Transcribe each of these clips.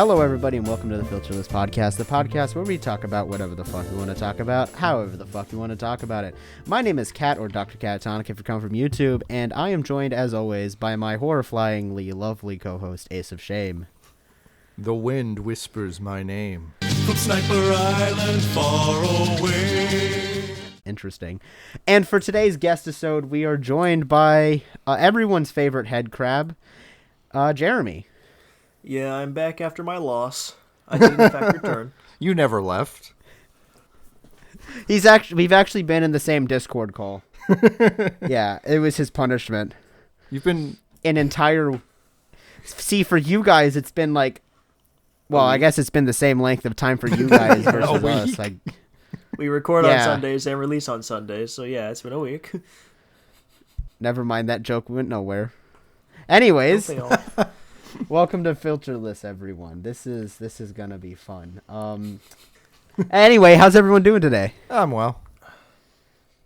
Hello, everybody, and welcome to the FILTERLESS podcast, the podcast where we talk about whatever the fuck we want to talk about, however the fuck we want to talk about it. My name is Kat, or Dr. Catatonic if you come from YouTube, and I am joined, as always, by my horrifyingly lovely co-host, AceofShame. The wind whispers my name. From Sniper Island, far away. Interesting. And for today's guest episode, we are joined by everyone's favorite head crab, Jeremy. Yeah, I'm back after my loss. I did in fact return. You never left. We've actually been in the same Discord call. Yeah, it was his punishment. You've been See, for you guys, it's been like, well, I guess it's been the same length of time for you guys versus us. Like, we record on Sundays and release on Sundays, so yeah, it's been a week. Never mind, that joke went nowhere. Anyways, welcome to FILTERLESS, everyone. This is gonna be fun. Anyway, how's everyone doing today? I'm well.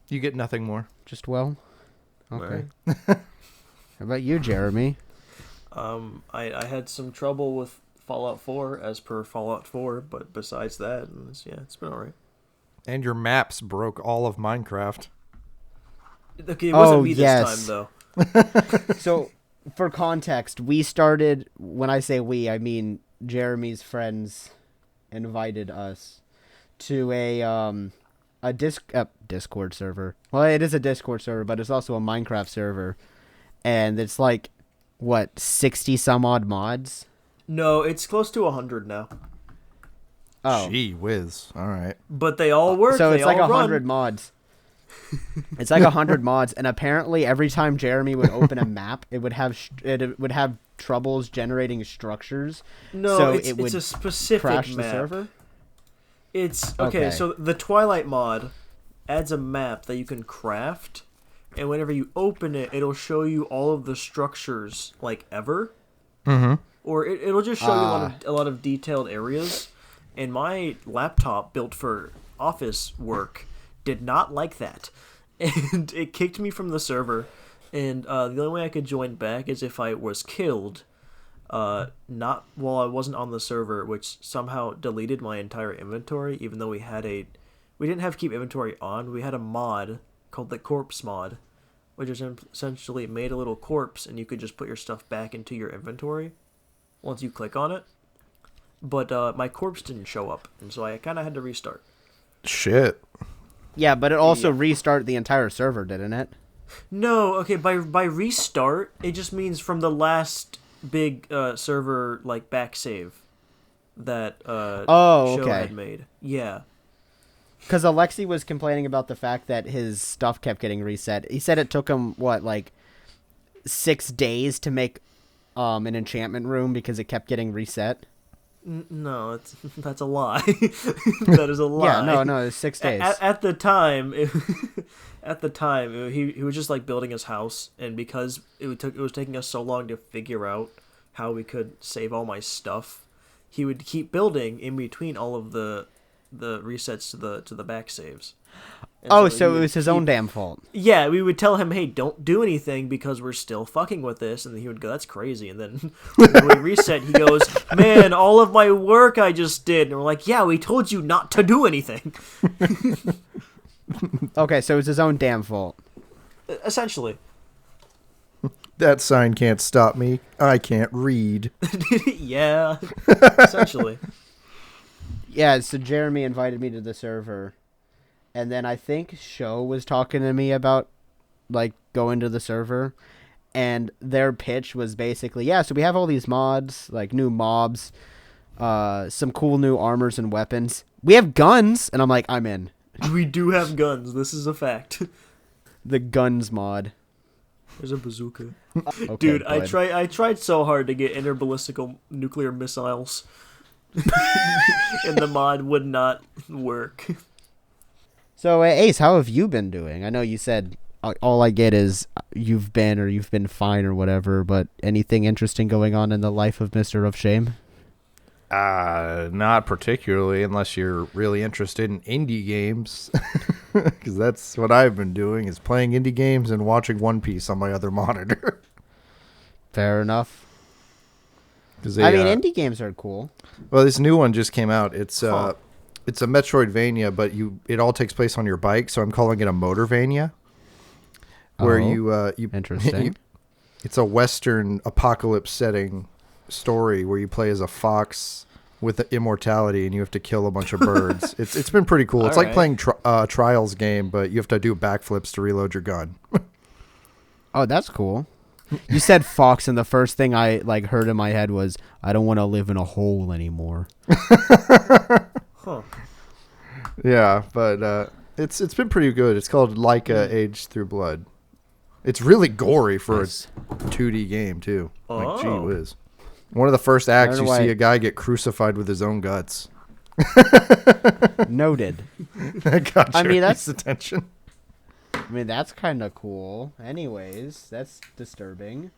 You get nothing more. Just well? Okay. How about you, Jeremy? I had some trouble with Fallout 4 as per Fallout 4, but besides that, it's been alright. And your maps broke all of Minecraft. Okay, it wasn't me this time, though. So, for context, we started, when I say we, I mean Jeremy's friends invited us to a Discord server. Well, it is a Discord server, but it's also a Minecraft server. And it's like, what, 60 some odd mods? No, it's close to 100 now. Oh. Gee whiz. All right. But they all work. So they it's like all 100 run. mods. It's like 100 mods, and apparently every time Jeremy would open a map, it would have troubles generating structures. No, so it's a specific crash map. the server. It's okay. So the Twilight mod adds a map that you can craft, and whenever you open it, it'll show you all of the structures like ever. Mm-hmm. Or it'll just show you a lot of detailed areas. And my laptop, built for office work, did not like that. And it kicked me from the server. And the only way I could join back is if I was killed. Not while I wasn't on the server, which somehow deleted my entire inventory, even though we didn't have keep inventory on. We had a mod called the corpse mod, which essentially made a little corpse, and you could just put your stuff back into your inventory once you click on it. But my corpse didn't show up, and so I kind of had to restart. Shit. Yeah, but it also restarted the entire server, didn't it? No, okay, by restart, it just means from the last big server, like, back save that Show had made. Yeah. Because Alexi was complaining about the fact that his stuff kept getting reset. He said it took him, 6 days to make an enchantment room because it kept getting reset? No, that's a lie. That is a lie. Yeah, no, it's 6 days. At the time, he was just like building his house, and because it was taking us so long to figure out how we could save all my stuff, he would keep building in between all of the resets to the back saves. And so it was his own damn fault. Yeah, we would tell him, hey, don't do anything because we're still fucking with this. And he would go, that's crazy. And then when we reset, he goes, man, all of my work I just did. And we're like, yeah, we told you not to do anything. Okay, so it was his own damn fault. Essentially. That sign can't stop me. I can't read. Yeah, essentially. Yeah, so Jeremy invited me to the server. And then I think Show was talking to me about, going to the server. And their pitch was basically, so we have all these mods, like new mobs, some cool new armors and weapons. We have guns! And I'm like, I'm in. We do have guns. This is a fact. The guns mod. There's a bazooka. Okay, dude, bud. I tried so hard to get interballistical nuclear missiles. And the mod would not work. So, Ace, how have you been doing? I know you said all I get is you've been fine or whatever, but anything interesting going on in the life of Mr. of Shame? Not particularly, unless you're really interested in indie games. Because that's what I've been doing, is playing indie games and watching One Piece on my other monitor. Fair enough. I mean, indie games are cool. Well, this new one just came out. It's Huh. it's a Metroidvania, but it all takes place on your bike, so I'm calling it a Motorvania. Where you Interesting. it's a Western apocalypse setting story where you play as a fox with immortality and you have to kill a bunch of birds. It's been pretty cool. It's like playing Trials game, but you have to do backflips to reload your gun. Oh, that's cool. You said fox, and the first thing I heard in my head was, I don't want to live in a hole anymore. Huh. Yeah, but it's been pretty good. It's called Laika Age Through Blood. It's really gory for a 2D game too. Like, gee whiz. One of the first acts you see a guy get crucified with his own guts. Noted. That got that's attention. I mean, that's kind of cool. Anyways, that's disturbing.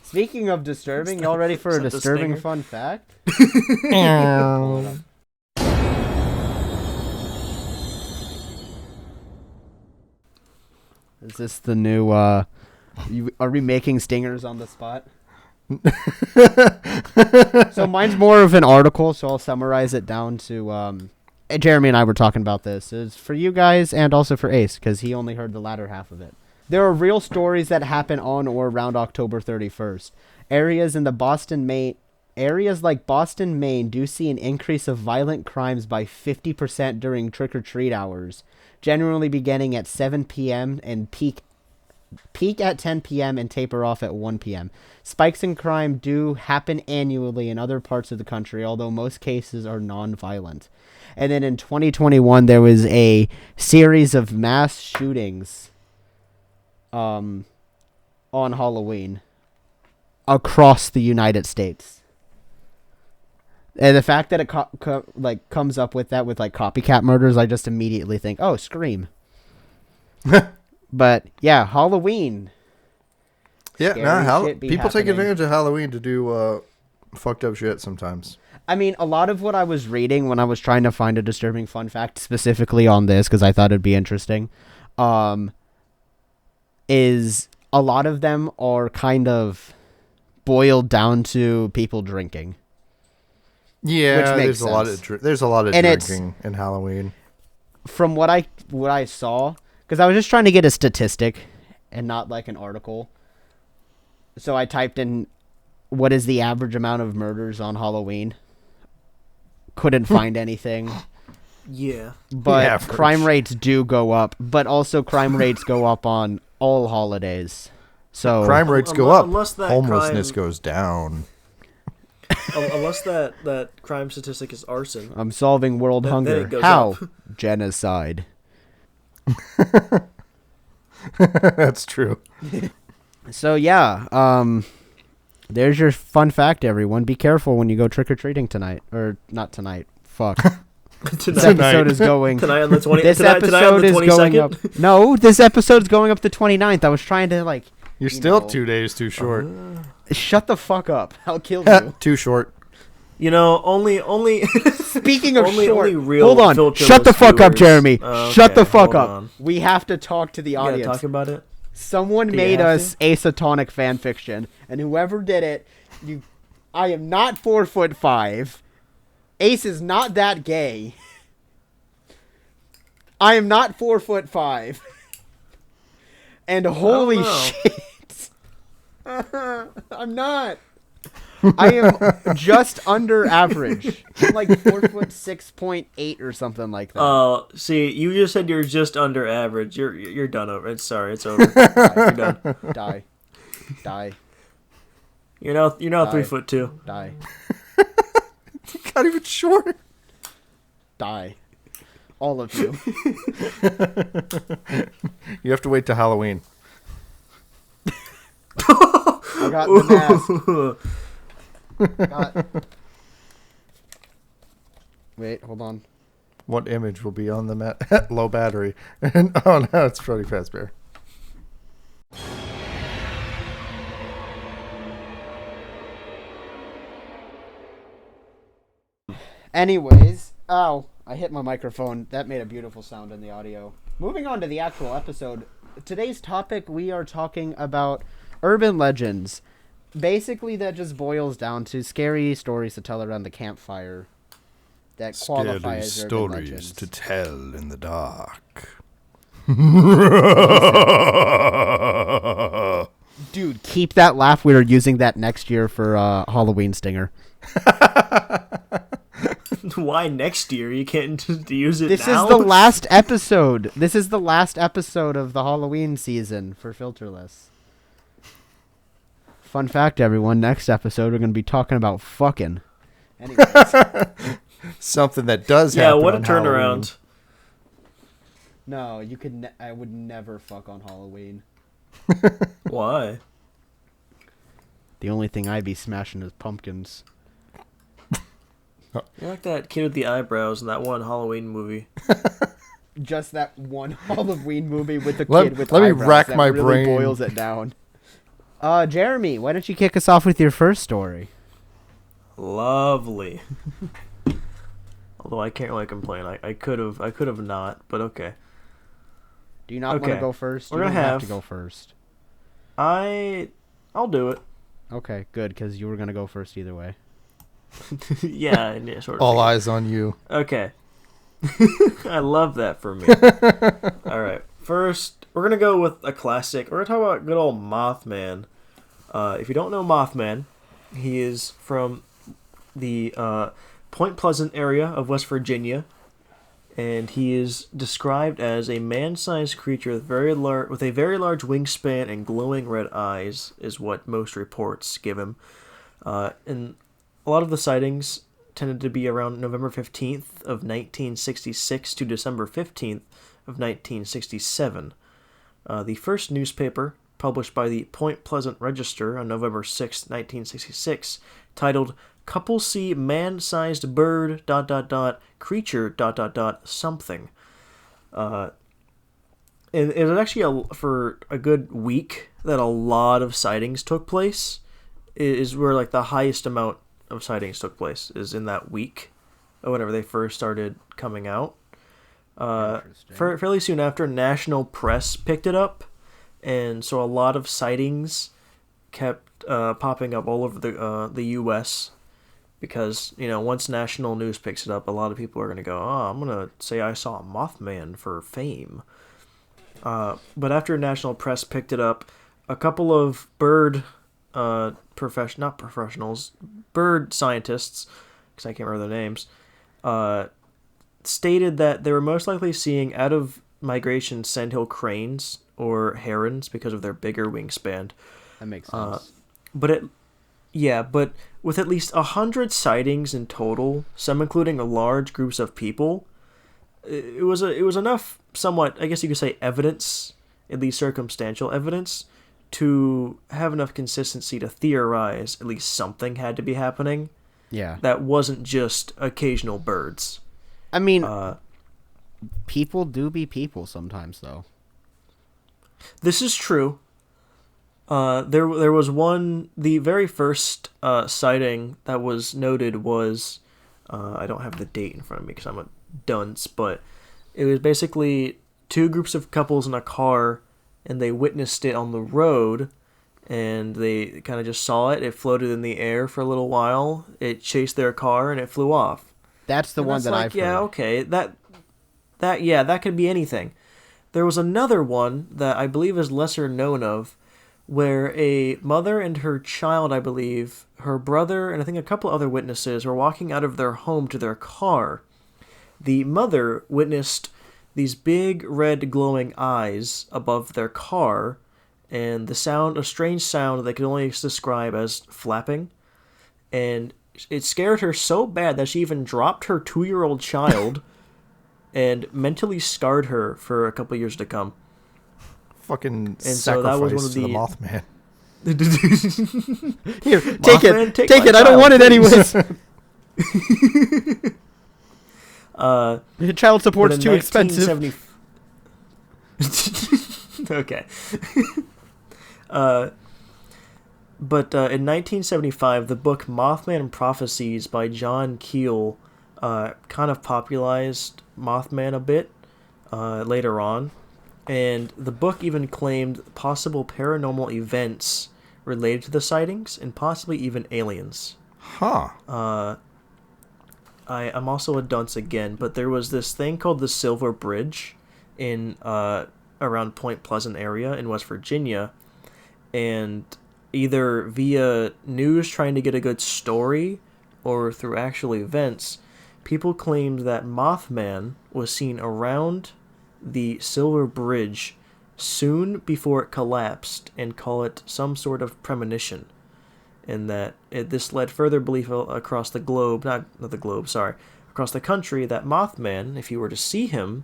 Speaking of disturbing, y'all ready for a disturbing fun fact? Is this the new, are we making stingers on the spot? So mine's more of an article, so I'll summarize it down to, Jeremy and I were talking about this. It's for you guys and also for Ace, because he only heard the latter half of it. There are real stories that happen on or around October 31st. Areas like Boston, Maine do see an increase of violent crimes by 50% during trick-or-treat hours, generally beginning at 7 p.m. and peak at 10 p.m. and taper off at 1 p.m. Spikes in crime do happen annually in other parts of the country, although most cases are non-violent. And then in 2021, there was a series of mass shootings on Halloween across the United States. And the fact that it comes up with that with like copycat murders, I just immediately think, oh, Scream. But yeah, Halloween. Yeah, people take happening. advantage of Halloween to do fucked up shit sometimes. I mean, a lot of what I was reading when I was trying to find a disturbing fun fact specifically on this, because I thought it'd be interesting, is a lot of them are kind of boiled down to people drinking. Yeah, which makes there's a lot of and drinking in Halloween. From what I saw, because I was just trying to get a statistic and not like an article, so I typed in what is the average amount of murders on Halloween. Couldn't find anything. Yeah. But crime rates do go up, but also crime rates go up on all holidays. So crime rates go up, unless that homelessness goes down. Unless that crime statistic is arson. I'm solving world hunger. It goes How? up. Genocide. That's true. So yeah, there's your fun fact, everyone. Be careful when you go trick-or-treating tonight. Or not tonight. Fuck. This episode is going... Tonight on the 20th. This episode is going up... No, this episode's going up the 29th. I was trying to, like... You're still 2 days too short. Shut the fuck up. I'll kill you. Too short. You know, only... Speaking of only, short... only real hold on. filterless Shut the fuck up, viewers. Jeremy. Shut the fuck hold up. on. We have to talk to the audience. Yeah, talk about it. Someone made us Catatonic fanfiction, and whoever did it, I am not 4'5". Ace is not that gay. I am not 4'5". And holy shit, I'm not. I am just under average. I'm like 4'6.8" or something like that. See, you just said you're just under average. You're done over. It's over. You're done. Die. You're now Die. 3'2". Die. Not even short. Die. All of you. You have to wait till Halloween. I got the mask. Wait, hold on. What image will be on the low battery? And oh no, it's Freddy Fazbear. Anyways, ow, I hit my microphone. That made a beautiful sound in the audio. Moving on to the actual episode. Today's topic, we are talking about urban legends. basically, that just boils down to scary stories to tell around the campfire that qualify as urban legends. to tell in the dark. Dude, keep that laugh. We're using that next year for Halloween stinger. Why next year? You can't just use it This now? is the last episode. This is the last episode of the Halloween season for Filterless. Fun fact, everyone. Next episode, we're going to be talking about fucking. Anyways. Something that does Yeah, happen what a on Halloween. turnaround. No, you could. I would never fuck on Halloween. Why? The only thing I'd be smashing is pumpkins. You're like that kid with the eyebrows in that one Halloween movie. Just that one Halloween movie with the Let- kid with let me eyebrows rack that my really brain. boils it down. Jeremy, why don't you kick us off with your first story? Lovely. Although I can't really complain. I could have not, but okay. Do you not want Okay. to go first? We're You don't gonna have have- to go first. I'll do it. Okay, good, because you were gonna go first either way. Yeah, sort of. All eyes on you. Okay. I love that for me. All right. First, we're going to go with a classic. We're going to talk about good old Mothman. If you don't know Mothman, he is from the Point Pleasant area of West Virginia. And he is described as a man-sized creature with a very large wingspan and glowing red eyes, is what most reports give him. And a lot of the sightings tended to be around November 15th of 1966 to December 15th of 1967. The first newspaper, published by the Point Pleasant Register on November 6, 1966, titled "Couple See Man-Sized Bird... creature... something." And it was actually for a good week that a lot of sightings took place. Is where like the highest amount of sightings took place is in that week, or whenever they first started coming out. Fairly soon after, national press picked it up, and so a lot of sightings kept popping up all over the U.S. because, once national news picks it up, a lot of people are going to go, "Oh, I'm going to say I saw a Mothman for fame." But after national press picked it up, a couple of bird bird scientists, because I can't remember their names, stated that they were most likely seeing out of migration sandhill cranes or herons because of their bigger wingspan. That makes sense. But with at least 100 sightings in total, some including large groups of people, it was enough, somewhat, I guess you could say, evidence, at least circumstantial evidence, to have enough consistency to theorize at least something had to be happening. Yeah. That wasn't just occasional birds. I mean, people do be people sometimes, though. This is true. There was one, the very first sighting that was noted was, I don't have the date in front of me because I'm a dunce, but it was basically two groups of couples in a car, and they witnessed it on the road, and they kind of just saw it. It floated in the air for a little while. It chased their car, and it flew off. That's the And one that's that like, I've yeah, heard. okay, that could be anything. There was another one that I believe is lesser known of, where a mother and her child, I believe, her brother, and I think a couple other witnesses were walking out of their home to their car. The mother witnessed these big red glowing eyes above their car, and a strange sound that they could only describe as flapping. And it scared her so bad that she even dropped her 2-year-old child and mentally scarred her for a couple years to come. Fucking so that was sacrifice one of to the Mothman. Here, Mothman, take my it. I don't child, want it please. anyways. Child support's too expensive. 1970 Okay. But in 1975, the book Mothman Prophecies by John Keel kind of popularized Mothman a bit later on. And the book even claimed possible paranormal events related to the sightings and possibly even aliens. Huh. I'm also a dunce again, but there was this thing called the Silver Bridge in around Point Pleasant area in West Virginia, and either via news trying to get a good story or through actual events, people claimed that Mothman was seen around the Silver Bridge soon before it collapsed and call it some sort of premonition. And that this led further belief across the globe, across the country, that Mothman, if you were to see him,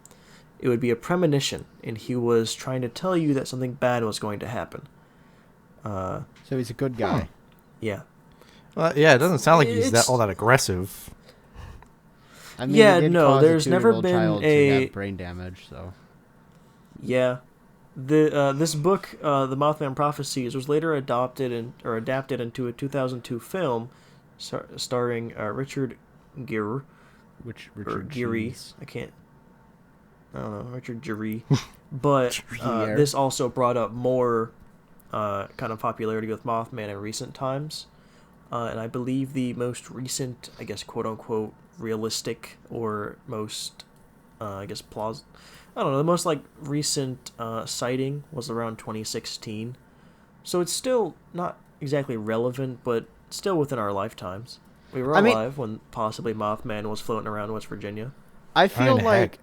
it would be a premonition, and he was trying to tell you that something bad was going to happen. So he's a good guy. Yeah. Well, yeah, it doesn't sound like he's all that aggressive. I mean, Yeah, he did no, cause there's a never 2-year-old been child a- to have brain damage. So Yeah. This book, The Mothman Prophecies, was later adapted into a 2002 film starring Richard Gere. Richard Geary. Cheese. I don't know, Richard Gere. But Gere. this also brought up more kind of popularity with Mothman in recent times. And I believe the most recent, I guess, quote-unquote, realistic or most, the most, recent sighting was around 2016. So it's still not exactly relevant, but still within our lifetimes. We were alive when possibly Mothman was floating around West Virginia. I feel Kinda like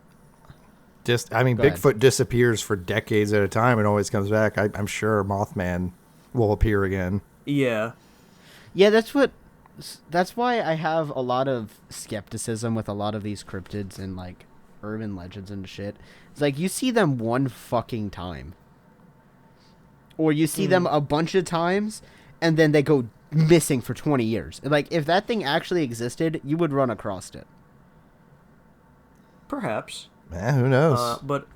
Go ahead. Bigfoot disappears for decades at a time and always comes back. I'm sure Mothman will appear again. Yeah. Yeah, that's why I have a lot of skepticism with a lot of these cryptids and urban legends and shit. It's like you see them one fucking time. Or you see them a bunch of times and then they go missing for 20 years. Like if that thing actually existed, you would run across it. Perhaps. Who knows? But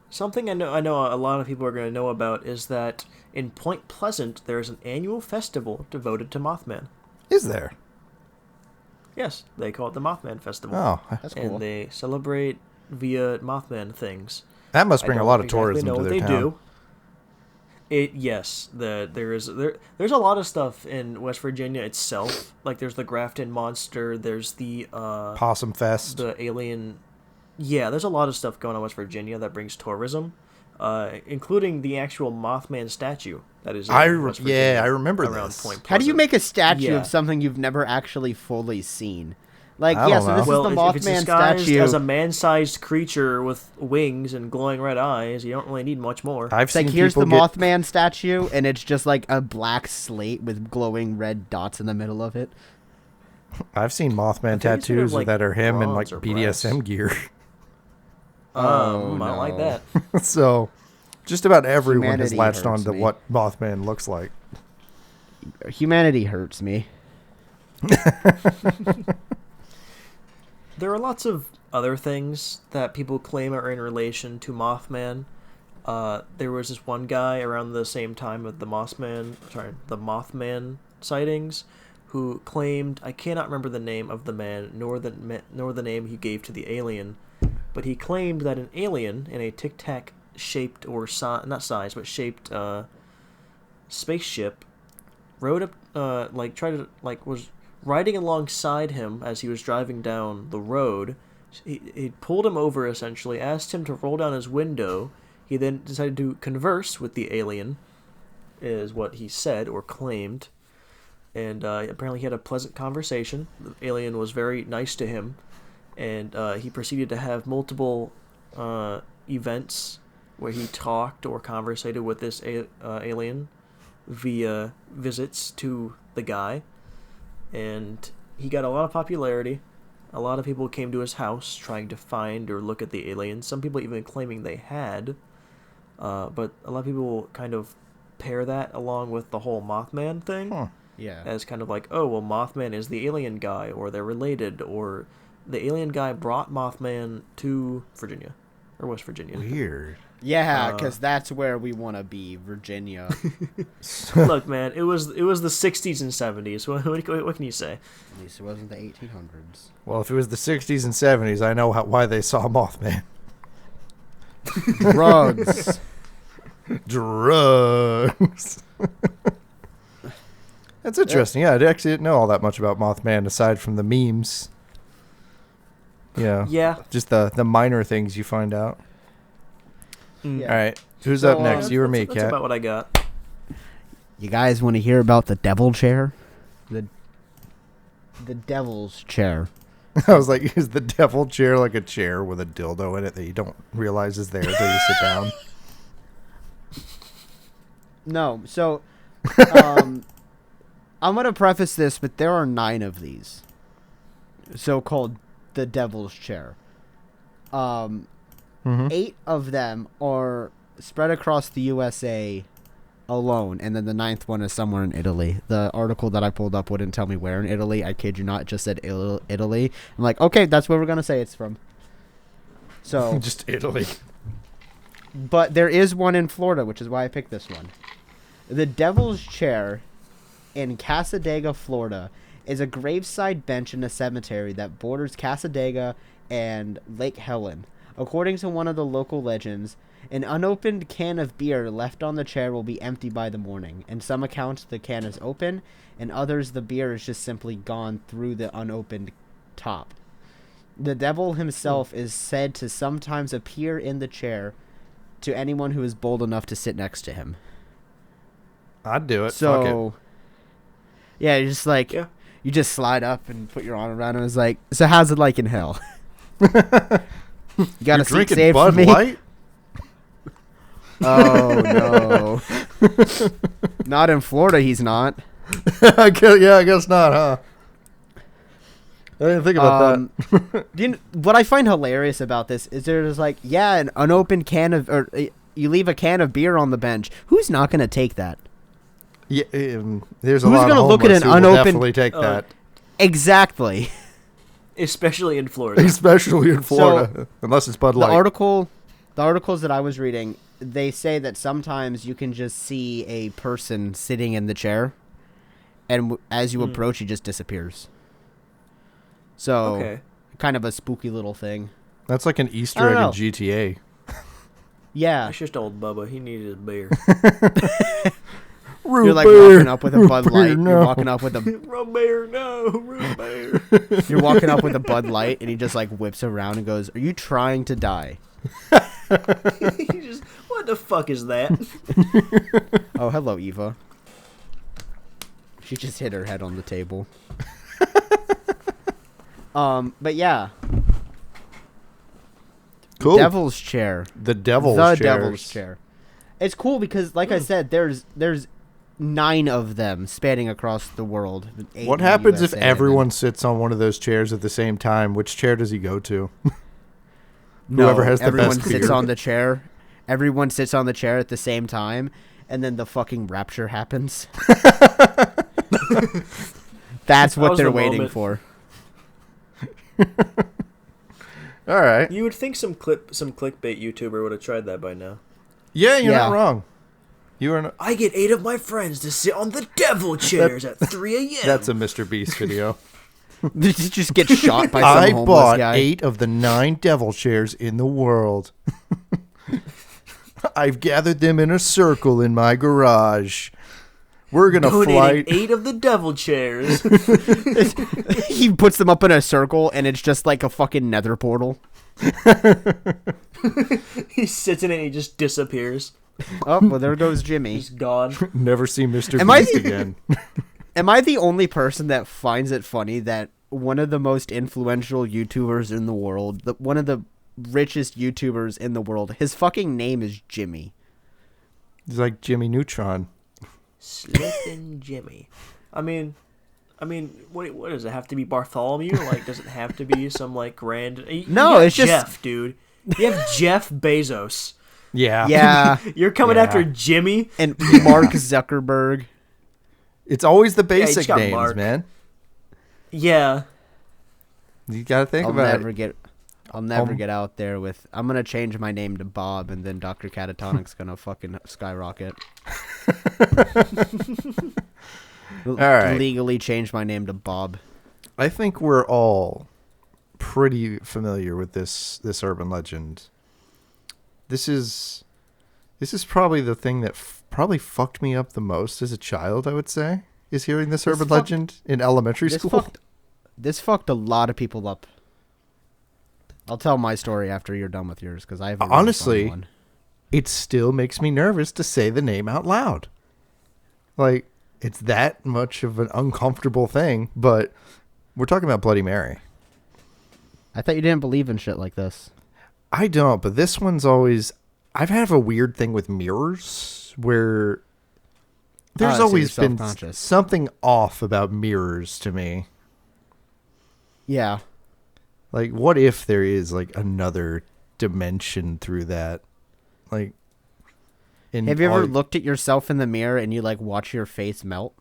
something I know a lot of people are going to know about is that in Point Pleasant there is an annual festival devoted to Mothman. Is there? Yes, they call it the Mothman Festival. Oh, That's cool. And they celebrate via Mothman things. that must I bring a don't lot of exactly tourism know to what their they town. do. There's a lot of stuff in West Virginia itself. Like there's the Grafton Monster, there's the Possum Fest. the alien. Yeah, there's a lot of stuff going on in West Virginia that brings tourism, including the actual Mothman statue that is in West Virginia I remember around this. Point Pleasant. How do you make a statue Yeah. of something you've never actually fully seen? Like, I yeah, don't so know. this Well, is the if it's Mothman disguised statue. as a man-sized creature with wings and glowing red eyes, you don't really need much more. I've It's like, seen here's the people get Mothman statue, and it's just like a black slate with glowing red dots in the middle of it. I've seen Mothman I think it's sort of tattoos like that are him in bronze or BDSM gear. I like no. that. So, just about everyone has Humanity latched on hurts to me. what Mothman looks like. Humanity hurts me. There are lots of other things that people claim are in relation to Mothman. There was this one guy around the same time of the Mothman sightings, who claimed, I cannot remember the name of the man nor the name he gave to the alien, but he claimed that an alien in a Tic Tac shaped or not size but shaped spaceship rode up was riding alongside him as he was driving down the road. He pulled him over, essentially, asked him to roll down his window. He then decided to converse with the alien, is what he said or claimed. And apparently he had a pleasant conversation. The alien was very nice to him. And he proceeded to have multiple events where he talked or conversated with this alien via visits to the guy. And he got a lot of popularity. A lot of people came to his house trying to find or look at the aliens. Some people even claiming they had. But a lot of people kind of pair that along with the whole Mothman thing. Huh. Yeah. As kind of like, oh, well, Mothman is the alien guy, or they're related, or the alien guy brought Mothman to Virginia, or West Virginia. Weird. Yeah, because that's where we want to be, Virginia. Look, man, it was the 60s and 70s. What can you say? At least it wasn't the 1800s. Well, if it was the 60s and 70s, I know why they saw Mothman. Drugs. Drugs. That's interesting. Yeah, I actually didn't know all that much about Mothman aside from the memes. Yeah, just the minor things you find out. Yeah. All right, who's up next? You or me, That's Kat? about what I got. You guys want to hear about the devil chair? The devil's chair. I was like, is the devil chair like a chair with a dildo in it that you don't realize is there until you sit down? No, so I'm gonna preface this, but there are 9 of these, so-called the devil's chair. 8 of them are spread across the USA alone, and then the 9th one is somewhere in Italy. The article that I pulled up wouldn't tell me where in Italy. I kid you not, it just said Italy. I'm like, okay, that's where we're gonna say it's from. So Just Italy. but there is one in Florida, which is why I picked this one. The Devil's Chair in Casadega, Florida, is a graveside bench in a cemetery that borders Casadega and Lake Helen. According to one of the local legends, an unopened can of beer left on the chair will be empty by the morning. In some accounts, the can is open, and others, the beer is just simply gone through the unopened top. The devil himself is said to sometimes appear in the chair to anyone who is bold enough to sit next to him. I'd do it. So, yeah, you're just like, you just slide up and put your arm around him. It's like, so how's it like in hell? You got a seat drinking saved Bud for me? Light? Oh, no. Not in Florida, he's not. I guess not, huh? I didn't think about that. What I find hilarious about this is there's like, an unopened can of, or you leave a can of beer on the bench. Who's not going to take that? Yeah, there's a Who's lot gonna of look at homeless an who will unopened- definitely take that. Exactly. Especially in Florida. Especially in Florida, unless it's Bud Light. The articles that I was reading, they say that sometimes you can just see a person sitting in the chair, and as you approach, he just disappears. So, kind of a spooky little thing. That's like an Easter egg in GTA. Yeah. That's just old Bubba. He needed a beer. You're like walking up with a Bud Light. No. You're walking up with a root beer, no, root beer. You're walking up with a Bud Light, and he just like whips around and goes, "Are you trying to die?" He just, what the fuck is that? Oh, hello, Eva. She just hit her head on the table. But yeah. Cool. Devil's chair. The devil's chair. It's cool because, like I said, there's 9 of them spanning across the world. What happens if everyone sits on one of those chairs at the same time? Which chair does he go to? Whoever has the best sits beer. on the chair. Everyone sits on the chair at the same time, and then the fucking rapture happens. That's what they're waiting for. All right. You would think some clickbait YouTuber would have tried that by now. Yeah, you're not wrong. I get 8 of my friends to sit on the devil chairs at 3 a.m. That's a Mr. Beast video. Did you just get shot by some homeless bought guy? 8 of the 9 devil chairs in the world. I've gathered them in a circle in my garage. We're gonna fly 8 of the devil chairs. He puts them up in a circle, and it's just like a fucking nether portal. He sits in it and he just disappears. Oh, well, there goes Jimmy. He's gone. Never see Mr. Am I Beast the- again. Am I the only person that finds it funny that one of the most influential YouTubers in the world, one of the richest YouTubers in the world, his fucking name is Jimmy? He's like Jimmy Neutron. Slippin' Jimmy. I mean, what does it have to be, Bartholomew? Like, does it have to be some like grand? No, it's just Jeff, dude. You have Jeff Bezos. Yeah. You're coming after Jimmy and Mark Zuckerberg. It's always the you basic just got names, Mark. man. Yeah. You gotta think I'll about never it. get out there with. I'm gonna change my name to Bob, and then Dr. Catatonic's gonna fucking skyrocket. All right. Legally change my name to Bob. I think we're all pretty familiar with this urban legend. This is probably the thing that probably fucked me up the most as a child, I would say. is hearing this urban fucked- legend in elementary school. This fucked a lot of people up. I'll tell my story after you're done with yours because I have a really Honestly, funny one. It still makes me nervous to say the name out loud. Like, it's that much of an uncomfortable thing, but we're talking about Bloody Mary. I thought you didn't believe in shit like this. I don't, but this one's always... I've had a weird thing with mirrors where there's so always you're been self-conscious. something off about mirrors to me. Yeah. Like, what if there is, like, another dimension through that? Like... Have you ever looked at yourself in the mirror and you like watch your face melt?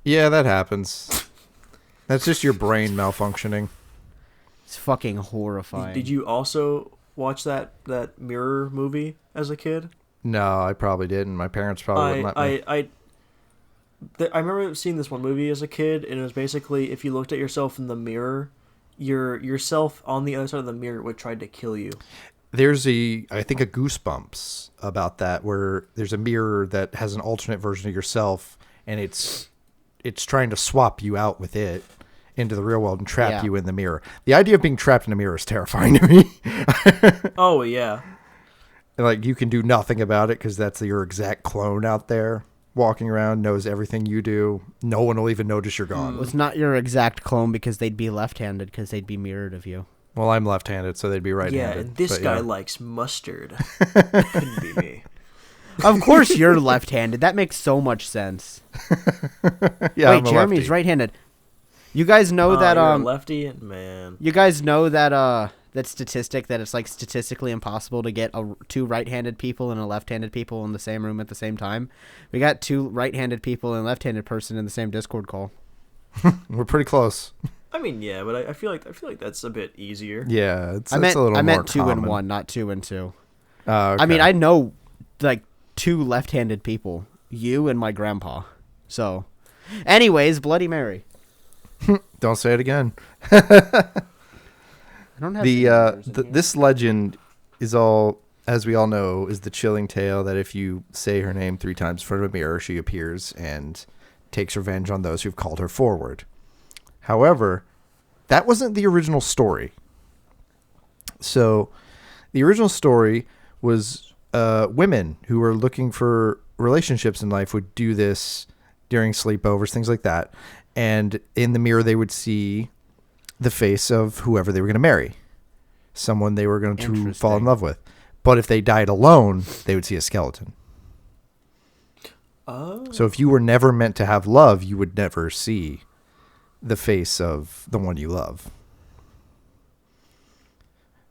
Yeah, that happens. That's just your brain malfunctioning. It's fucking horrifying. Did you also watch that Mirror movie as a kid? No, I probably didn't. My parents probably wouldn't let me. I remember seeing this one movie as a kid, and it was basically if you looked at yourself in the mirror, yourself on the other side of the mirror would try to kill you. There's I think a Goosebumps about that, where there's a mirror that has an alternate version of yourself, and it's trying to swap you out with it into the real world and trap you in the mirror. The idea of being trapped in a mirror is terrifying to me. Oh, yeah. And, like, you can do nothing about it because that's your exact clone out there walking around, knows everything you do. No one will even notice you're gone. Well, it's not your exact clone because they'd be left-handed because they'd be mirrored of you. Well, I'm left-handed, so they'd be right-handed. Yeah, and this but, guy likes mustard. Couldn't be me. Of course you're left-handed. That makes so much sense. Yeah, Wait, I'm a Jeremy's lefty. right-handed. You guys know that You're a lefty? Man. You guys know that that statistic that it's like statistically impossible to get two right-handed people and a left-handed people in the same room at the same time. We got two right-handed people and a left-handed person in the same Discord call. We're pretty close. I mean, yeah, but I feel like that's a bit easier. Yeah, it's I meant a little I more meant 2 common. and 1, not 2 and 2. Okay. I mean, I know like 2 left-handed people, you and my grandpa. So, anyways, Bloody Mary. Don't say it again. I don't have This legend is all, as we all know, is the chilling tale that if you say her name 3 times in front of a mirror, she appears and takes revenge on those who've called her forward. However, that wasn't the original story. So, the original story was women who were looking for relationships in life would do this during sleepovers, things like that. And in the mirror, they would see the face of whoever they were going to marry, someone they were going to fall in love with. But if they died alone, they would see a skeleton. Oh. So if you were never meant to have love, you would never see the face of the one you love.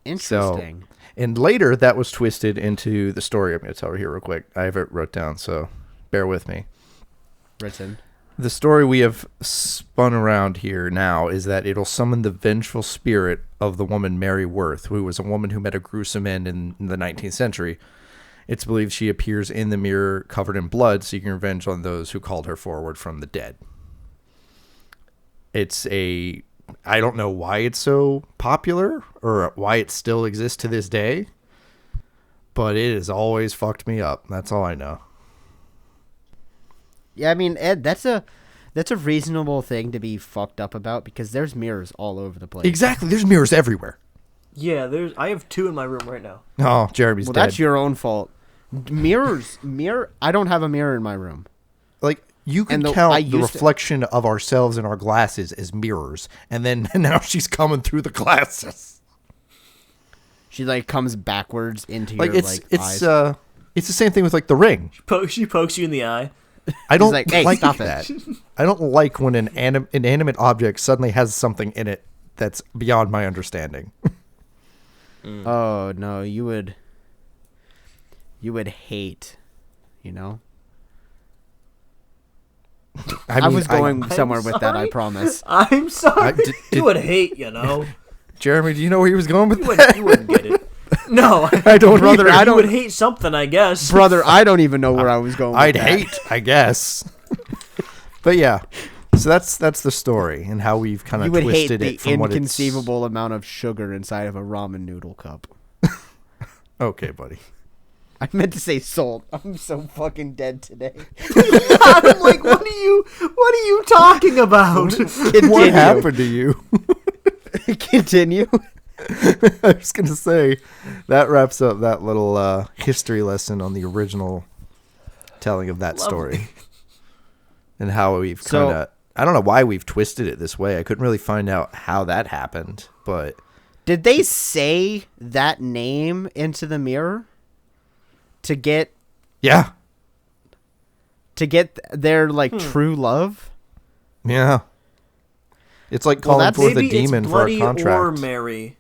Interesting. So, and later, that was twisted into the story I'm going to tell here real quick. I have it wrote down, so bear with me. Written. The story we have spun around here now is that it'll summon the vengeful spirit of the woman Mary Worth, who was a woman who met a gruesome end in the 19th century. It's believed she appears in the mirror covered in blood, seeking revenge on those who called her forward from the dead. I don't know why it's so popular or why it still exists to this day, but it has always fucked me up. That's all I know. Yeah, I mean, Ed, that's a reasonable thing to be fucked up about because there's mirrors all over the place. Exactly. There's mirrors everywhere. Yeah, I have 2 in my room right now. Oh, Jeremy's Well, dead. that's your own fault. I don't have a mirror in my room. Like, you can And count I the used to- reflection of ourselves in our glasses as mirrors, and then now she's coming through the glasses. She like comes backwards into Like your it's eyes. it's the same thing with like the ring. She pokes you in the eye. I don't like, "Hey, like stop it." that. I don't like when an inanimate object suddenly has something in it that's beyond my understanding. Oh no, you would hate, you know. I was going somewhere with that, I sorry? promise. I'm sorry. Did- you would hate, you know. Jeremy, do you know where he was going with You that? wouldn't get it. No, I don't Brother, either. I you don't- would hate something, I guess. Brother, I don't even know where I was going with I'd that. hate, I guess. But yeah, so that's the story and how we've kind You of would hate twisted the it from what it's... inconceivable amount of sugar inside of a ramen noodle cup. Okay, buddy. I meant to say salt. I'm so fucking dead today. I'm like, what are you talking about? What happened to you? Continue. I was gonna say that wraps up that little history lesson on the original telling of that story, and how we've kind of. I don't know why we've twisted it this way. I couldn't really find out how that happened, but did they say that name into the mirror to get? Yeah. To get their true love. Yeah. It's like calling for the demon for a contract. Or Mary.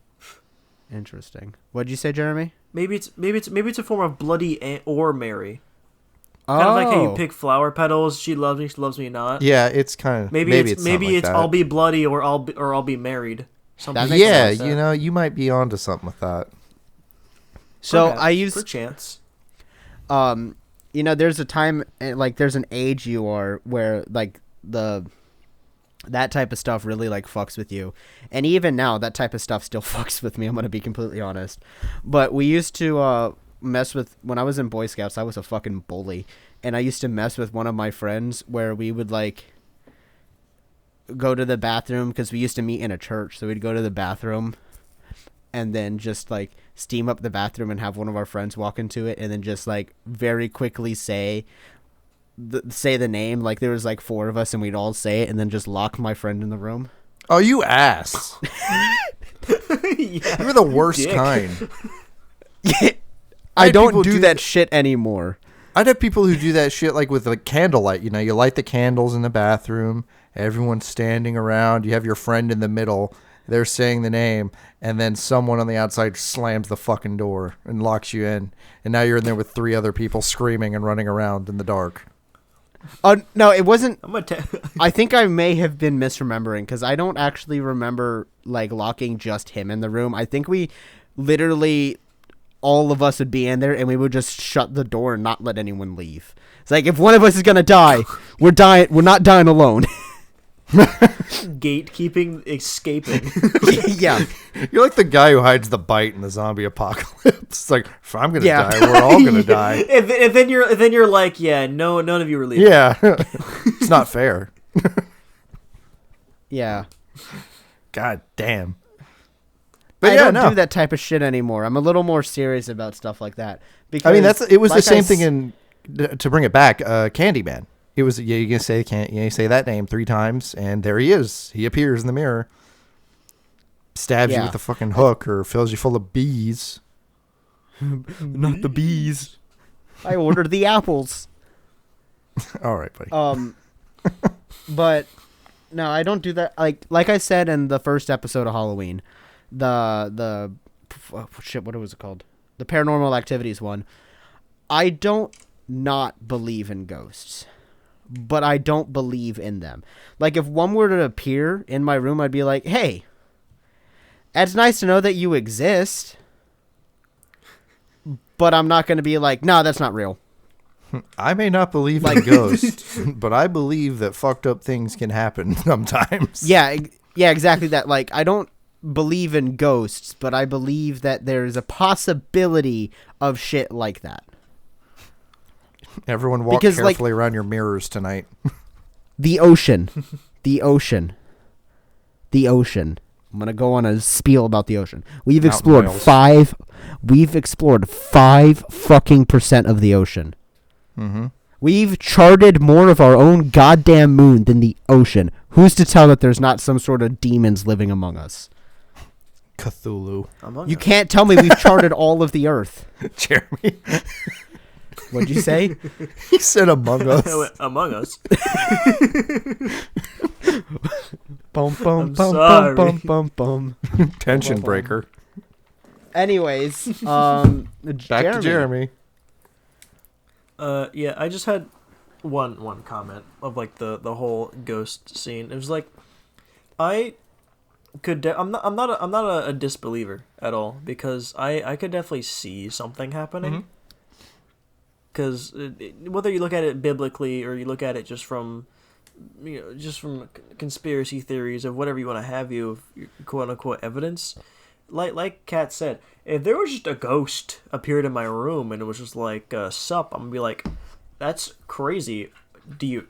Interesting. What'd you say, Jeremy? Maybe it's a form of bloody or Mary. Oh. Kind of like how you pick flower petals. She loves me, she loves me not. Yeah, it's kind of maybe it's I'll be bloody or I'll be married. Something. Yeah, you know, you might be onto something with that. So perhaps, I use perchance. You know, there's a time, like, there's an age you are where like that type of stuff really like fucks with you, and even now that type of stuff still fucks with me. I'm gonna be completely honest, but we used to mess with, when I was in Boy Scouts, I was a fucking bully, and I used to mess with one of my friends where we would like go to the bathroom, because we used to meet in a church, so we'd go to the bathroom and then just like steam up the bathroom and have one of our friends walk into it and then just like very quickly say the name. Like there was like 4 of us and we'd all say it and then just lock my friend in the room. Oh, you ass. Yeah, You're the worst kind. I don't do that shit anymore. I'd have people who do that shit like with like candlelight. You know, you light the candles in the bathroom, everyone's standing around, you have your friend in the middle, they're saying the name, and then someone on the outside slams the fucking door and locks you in, and now you're in there with 3 other people screaming and running around in the dark. No, it wasn't. I'm I think I may have been misremembering, because I don't actually remember like locking just him in the room. I think we literally, all of us would be in there and we would just shut the door and not let anyone leave. It's like, if one of us is gonna die, we're not dying alone. Gatekeeping, escaping. Yeah. You're like the guy who hides the bite in the zombie apocalypse. It's like, if I'm gonna die, we're all gonna die. And then you're like, yeah, no, none of you are leaving. Yeah. It's not fair. Yeah. God damn. But I yeah, don't do that type of shit anymore. I'm a little more serious about stuff like that. Because, I mean, it was like the same thing in, to bring it back, Candyman. It was, you can say that name 3 times, and there he is. He appears in the mirror, stabs you with a fucking hook, or fills you full of bees. Not the bees. I ordered the apples. All right, buddy. But no, I don't do that. Like I said in the first episode of Halloween, the shit, what was it called? The Paranormal Activities one. I don't not believe in ghosts, but I don't believe in them. Like, if one were to appear in my room, I'd be like, hey, it's nice to know that you exist, but I'm not going to be like, no, that's not real. I may not believe in ghosts, but I believe that fucked up things can happen sometimes. Yeah, exactly that. Like, I don't believe in ghosts, but I believe that there's a possibility of shit like that. Everyone walk carefully around your mirrors tonight. The ocean. The ocean. The ocean. I'm going to go on a spiel about the ocean. We've explored 5% of the ocean. Mm-hmm. We've charted more of our own goddamn moon than the ocean. Who's to tell that there's not some sort of demons living among us? Cthulhu. You can't tell me we've charted all of the earth. Jeremy. What'd you say? He said among us. Among us. Bum, bum, I'm bum, sorry. bum, bum, bum, bum. Tension breaker. Anyways, Back to Jeremy. Yeah, I just had one comment of like the whole ghost scene. It was like, I'm not a disbeliever at all, because I could definitely see something happening. Because whether you look at it biblically or you look at it just from conspiracy theories of whatever you want to have, you of quote unquote evidence, like Kat said, if there was just a ghost appeared in my room and it was just like, sup, I'm gonna be like, that's crazy. Do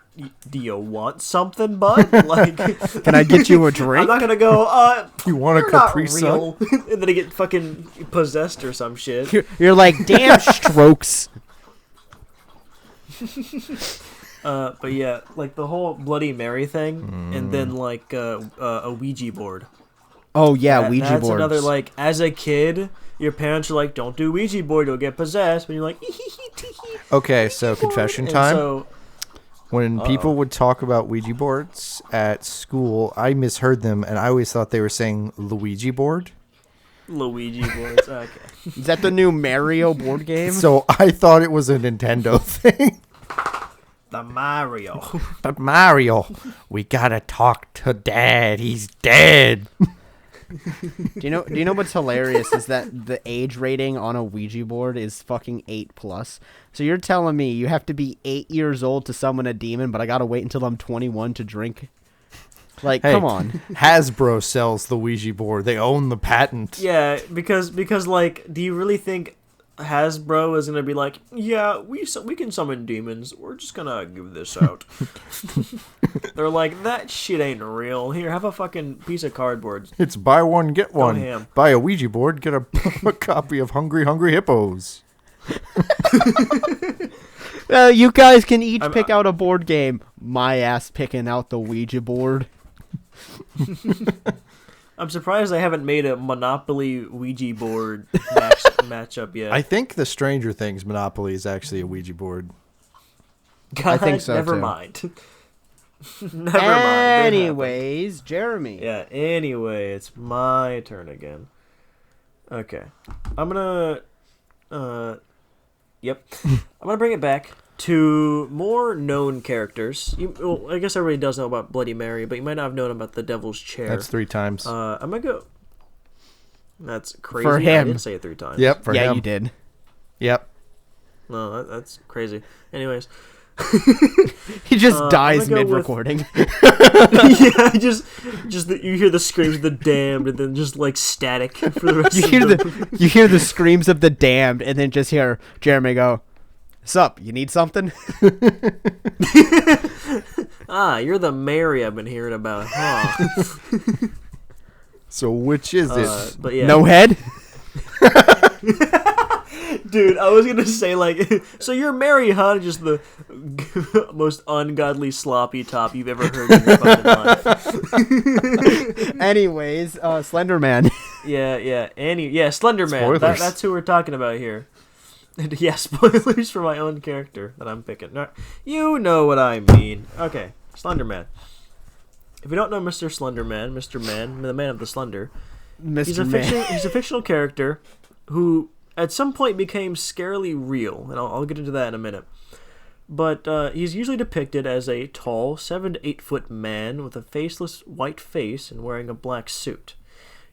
you want something, bud? Like, can I get you a drink? I'm not gonna go. You want a you're not Capri Sun? real, and then I get fucking possessed or some shit. You're like, damn strokes. But yeah, like the whole Bloody Mary thing, and then like a Ouija board. Oh yeah, Ouija that's boards. another, like, as a kid, your parents are like, don't do Ouija board, you'll get possessed. But you're like, Okay, so confession time. So, When people would talk about Ouija boards at school, I misheard them, and I always thought they were saying Luigi board. Luigi boards, okay. Is that the new Mario board game? So I thought it was a Nintendo thing. The Mario. But Mario, we gotta talk to Dad. He's dead. Do you know what's hilarious is that the age rating on a Ouija board is fucking 8+. So you're telling me you have to be 8 years old to summon a demon, but I gotta wait until I'm 21 to drink? Like, Hey, come on. Hasbro sells the Ouija board. They own the patent. Yeah, because like, do you really think Hasbro is gonna be like, yeah, we can summon demons. We're just gonna give this out. They're like, that shit ain't real. Here, have a fucking piece of cardboard. It's buy one, get one. ham. Buy a Ouija board, get a copy of Hungry Hungry Hippos. You guys can each pick out a board game. My ass picking out the Ouija board. I'm surprised I haven't made a Monopoly Ouija board matchup yet. I think the Stranger Things Monopoly is actually a Ouija board. God, I think so, never too. mind. Never mind. Anyways, Jeremy. Yeah, anyway, it's my turn again. Okay. I'm gonna yep. I'm gonna bring it back to more known characters. Well, I guess everybody does know about Bloody Mary, but you might not have known about the Devil's Chair. That's 3 times. I'm gonna go. That's crazy. For I him. didn't say it 3 times. Yep, for him. You did. Yep. No, that's crazy. Anyways. He just I'm dies gonna go mid-recording. Yeah, just you hear the screams of the damned, and then just like static for the rest You hear the screams of the damned, and then just hear Jeremy go, "Sup? You need something?" You're the Mary I've been hearing about, huh? So which is it? But yeah, No head. dude, I was gonna say, like, so you're Mary, huh? Just the most ungodly sloppy top you've ever heard in your fucking life. Anyways, Slender Man. Yeah, Slender Man. Spoilers. That's who we're talking about here. And yeah, spoilers for my own character that I'm picking. No, you know what I mean. Okay, Slender Man. If you don't know Mr. Slender Man, Mr. Man, the man of the Slender, he's a fictional character who at some point became scarily real, and I'll get into that in a minute. But he's usually depicted as a tall, 7 to 8 foot man with a faceless white face and wearing a black suit.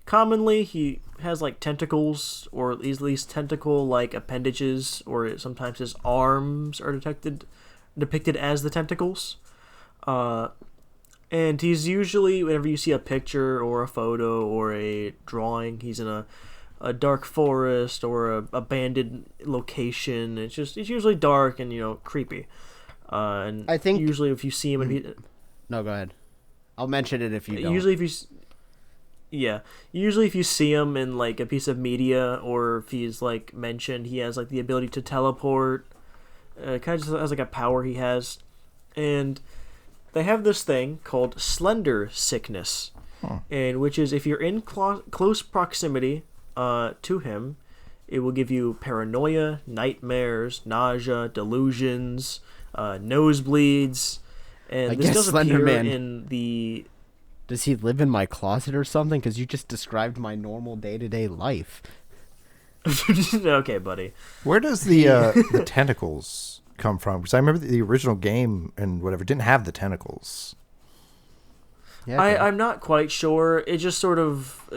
Commonly, he has like tentacles, or at least tentacle-like appendages, or sometimes his arms are depicted as the tentacles. And he's usually, whenever you see a picture or a photo or a drawing, he's in a dark forest or a abandoned location. It's usually dark and creepy. And I think usually if you see him, no, go ahead. I'll mention it if you don't. usually if you see him in like a piece of media, or if he's like mentioned, he has like the ability to teleport. Kind of just has like a power he has, and they have this thing called slender sickness, and which is if you're in close proximity to him, it will give you paranoia, nightmares, nausea, delusions, nosebleeds, and I this guess does Slender appear Man- in the. Does he live in my closet or something? Because you just described my normal day-to-day life. Okay, buddy. Where does the tentacles come from? Because I remember the original game and whatever didn't have the tentacles. Yeah, okay. I'm not quite sure. It just sort of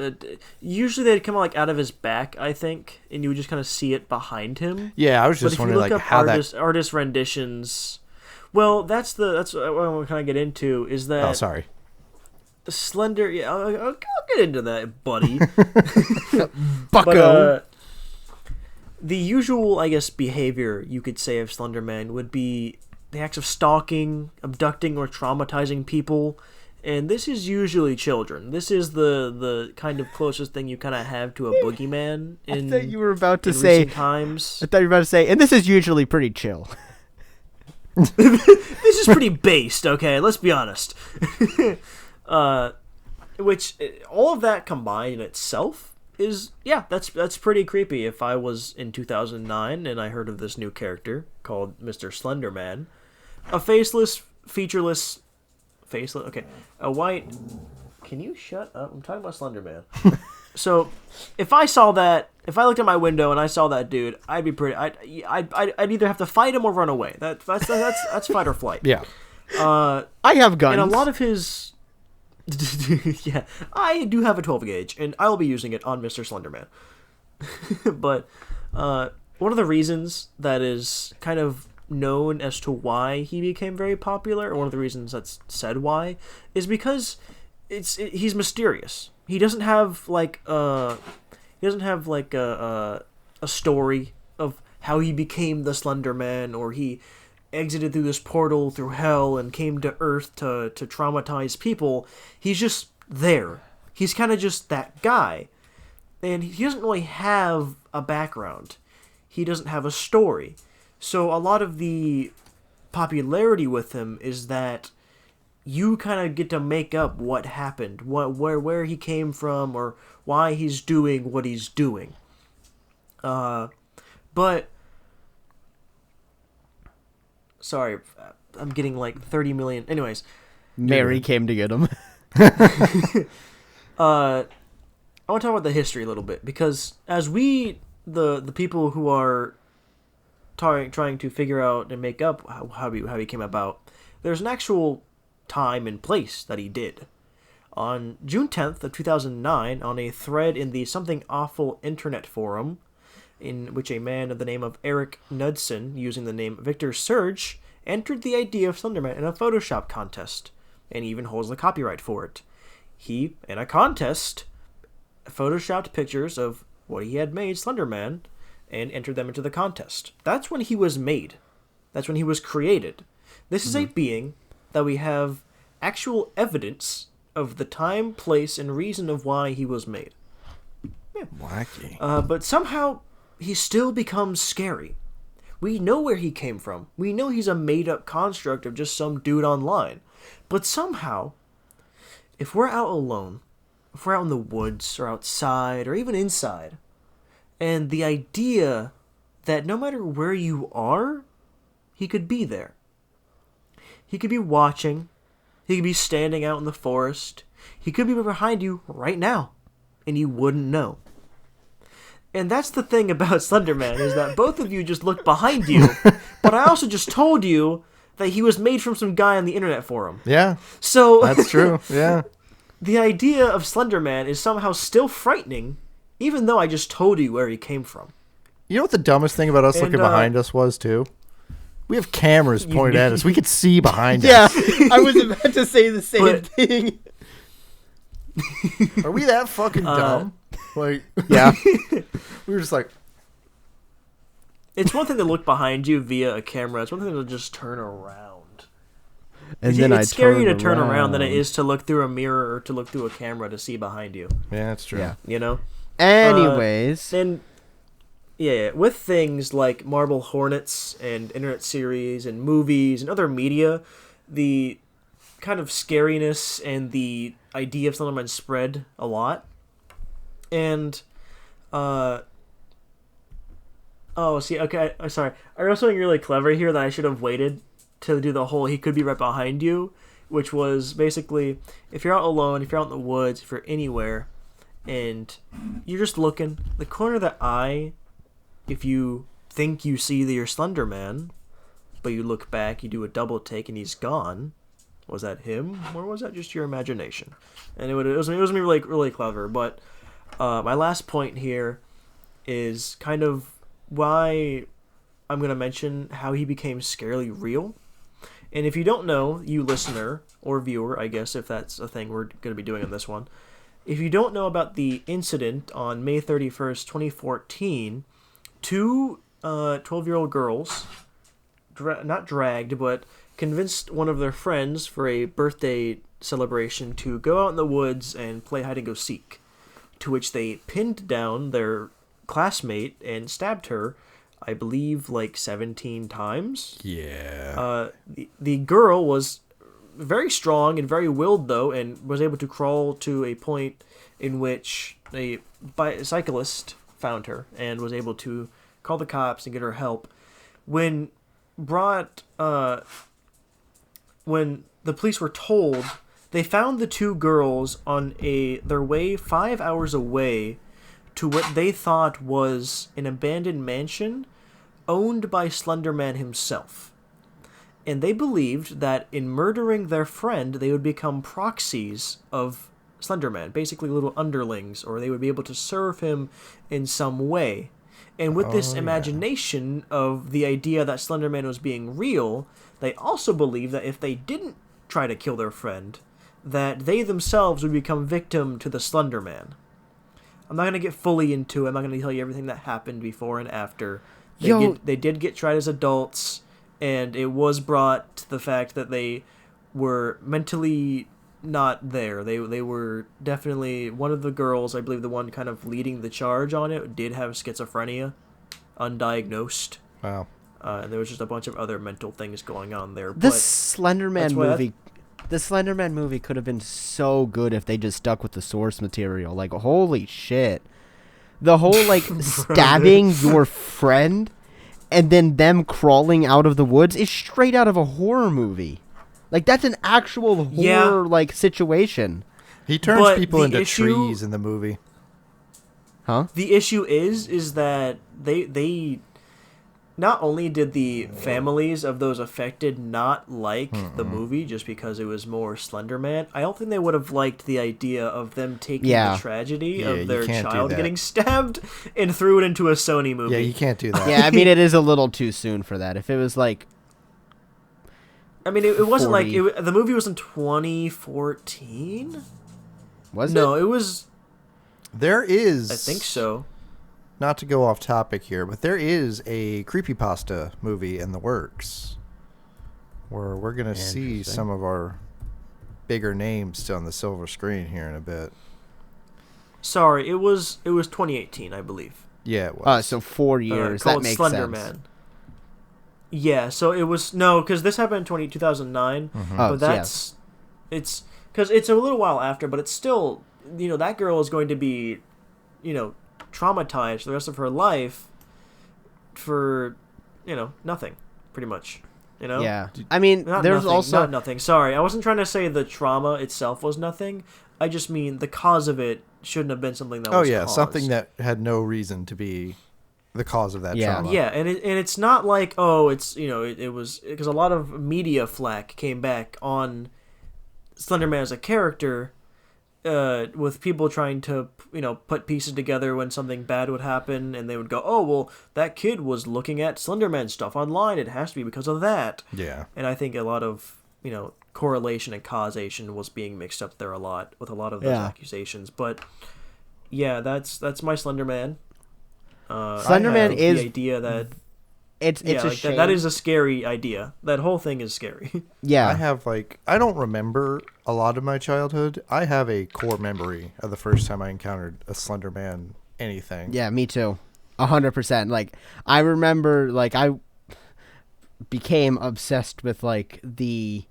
usually they'd come like out of his back, I think, and you would just kind of see it behind him. Yeah, I was But just if you wondering look like up how artist renditions, well, that's what I want to kind of get into is that. Oh, sorry. Slender. Yeah, I'll get into that, buddy. Bucko. The usual, I guess, behavior you could say of Slender Man would be the acts of stalking, abducting, or traumatizing people. And this is usually children. This is the kind of closest thing you kind of have to a boogeyman in I thought you were about to in say. recent times. I thought you were about to say, and this is usually pretty chill. This is pretty based, okay? Let's be honest. Which all of that combined in itself is that's pretty creepy. If I was in 2009 and I heard of this new character called Mr. Slenderman, a faceless, featureless, okay, a white. Can you shut up? I'm talking about Slenderman. So, if I saw that, if I looked at my window and I saw that dude, I'd be pretty. I'd either have to fight him or run away. That's fight or flight. Yeah. I have guns. And a lot of his. Yeah, I do have a 12 gauge, and I'll be using it on Mr. Slenderman. But one of the reasons that is kind of known as to why he became very popular, or one of the reasons that's said why, is because he's mysterious. He doesn't have like a story of how he became the Slender Man, or he exited through this portal through hell and came to Earth to traumatize people. He's just there. He's kind of just that guy. And he doesn't really have a background. He doesn't have a story. So a lot of the popularity with him is that you kind of get to make up what happened, where he came from, or why he's doing what he's doing. But sorry, I'm getting like 30 million. Anyways, Mary came to get him. I want to talk about the history a little bit, because as we, the people who are trying to figure out and make up how he came about, there's an actual time and place that he did. On June 10th of 2009, on a thread in the Something Awful internet forum, in which a man of the name of Eric Knudsen, using the name Victor Surge, entered the idea of Slenderman in a Photoshop contest, and even holds the copyright for it. He, in a contest, photoshopped pictures of what he had made Slenderman and entered them into the contest. That's when he was made. That's when he was created. This is a being that we have actual evidence of the time, place, and reason of why he was made. Yeah. Wacky. But somehow he still becomes scary. We know where he came from. We know he's a made-up construct of just some dude online. But somehow, if we're out alone, if we're out in the woods or outside or even inside, and the idea that no matter where you are, he could be there. He could be watching. He could be standing out in the forest. He could be behind you right now, and you wouldn't know. And that's the thing about Slenderman, is that both of you just looked behind you, but I also just told you that he was made from some guy on the internet forum. Yeah. So That's true. Yeah. The idea of Slenderman is somehow still frightening, even though I just told you where he came from. You know what the dumbest thing about us looking behind us was, too? We have cameras pointed at us. We could see behind us. Yeah, I was about to say the same thing. Are we that fucking dumb? Like, Yeah. we were just like, It's one thing to look behind you via a camera. It's one thing to just turn around. And then It's scarier to turn around than it is to look through a mirror or to look through a camera to see behind you. yeah, that's true. Yeah. You know? Anyways. And yeah, with things like Marble Hornets and internet series and movies and other media, the kind of scariness and the idea of Slenderman spread a lot. And okay, I'm sorry. I wrote something really clever here that I should have waited to do the whole he could be right behind you, which was basically, if you're out alone, if you're out in the woods, if you're anywhere, and you're just looking, the corner of the eye, if you think you see your Slender Man, but you look back, you do a double take, and he's gone. Was that him, or was that just your imagination? And it was really, really clever. But my last point here is kind of why I'm going to mention how he became scarily real. And if you don't know, you listener or viewer, I guess, if that's a thing we're going to be doing on this one, if you don't know about the incident on May 31st, 2014, two 12-year-old girls, not dragged, but convinced one of their friends for a birthday celebration to go out in the woods and play hide-and-go-seek, to which they pinned down their classmate and stabbed her, I believe, like 17 times. Yeah. The girl was very strong and very willed, though, and was able to crawl to a point in which a cyclist found her and was able to call the cops and get her help. When the police were told, they found the two girls on their way 5 hours away to what they thought was an abandoned mansion owned by Slender Man himself. And they believed that in murdering their friend, they would become proxies of Slender Man, basically little underlings, or they would be able to serve him in some way. And with this imagination of the idea that Slender Man was being real, they also believed that if they didn't try to kill their friend, that they themselves would become victim to the Slender Man. I'm not going to get fully into it. I'm not going to tell you everything that happened before and after. They did get tried as adults, and it was brought to the fact that they were mentally not there. They were definitely, one of the girls, I believe the one kind of leading the charge on it, did have schizophrenia, undiagnosed. Wow. And there was just a bunch of other mental things going on there. The Slender Man movie could have been so good if they just stuck with the source material. Like, holy shit. The whole, like, stabbing your friend and then them crawling out of the woods is straight out of a horror movie. Like, that's an actual horror, like, situation. He turns people into trees in the movie. Huh? The issue is that they not only did the families of those affected not like the movie just because it was more Slender Man, I don't think they would have liked the idea of them taking the tragedy of their child getting stabbed and threw it into a Sony movie. Yeah, you can't do that. Yeah, I mean, it is a little too soon for that. If it was like... I mean, it wasn't 40. Like... the movie was in 2014? Was it? No, it was... There is... I think so. Not to go off topic here, but there is a creepypasta movie in the works where we're going to see some of our bigger names still on the silver screen here in a bit. Sorry, it was 2018, I believe. Yeah, it was. So 4 years. Called That makes Slender sense. Man. Yeah, so it was... No, because this happened in 2009. But that's... It's... Because it's a little while after, but it's still... You know, that girl is going to be... You know... traumatized the rest of her life for, you know, nothing, pretty much, you know? Yeah. I mean, there's also... Not nothing. Sorry, I wasn't trying to say the trauma itself was nothing. I just mean the cause of it shouldn't have been something that was caused. Something that had no reason to be the cause of that trauma. Yeah, and it's not like, oh, it's, you know, it was... Because a lot of media flack came back on Slender Man as a character... with people trying to, you know, put pieces together when something bad would happen, and they would go, oh, well, that kid was looking at Slender Man stuff online. It has to be because of that. Yeah. And I think a lot of, you know, correlation and causation was being mixed up there a lot with a lot of those accusations. But, yeah, that's my Slender Man. Slender Man is... the idea that... It's a shame. That is a scary idea. That whole thing is scary. Yeah. I don't remember a lot of my childhood. I have a core memory of the first time I encountered a Slender Man anything. Yeah, me too. 100%. Like, I remember, like, I became obsessed with, like, the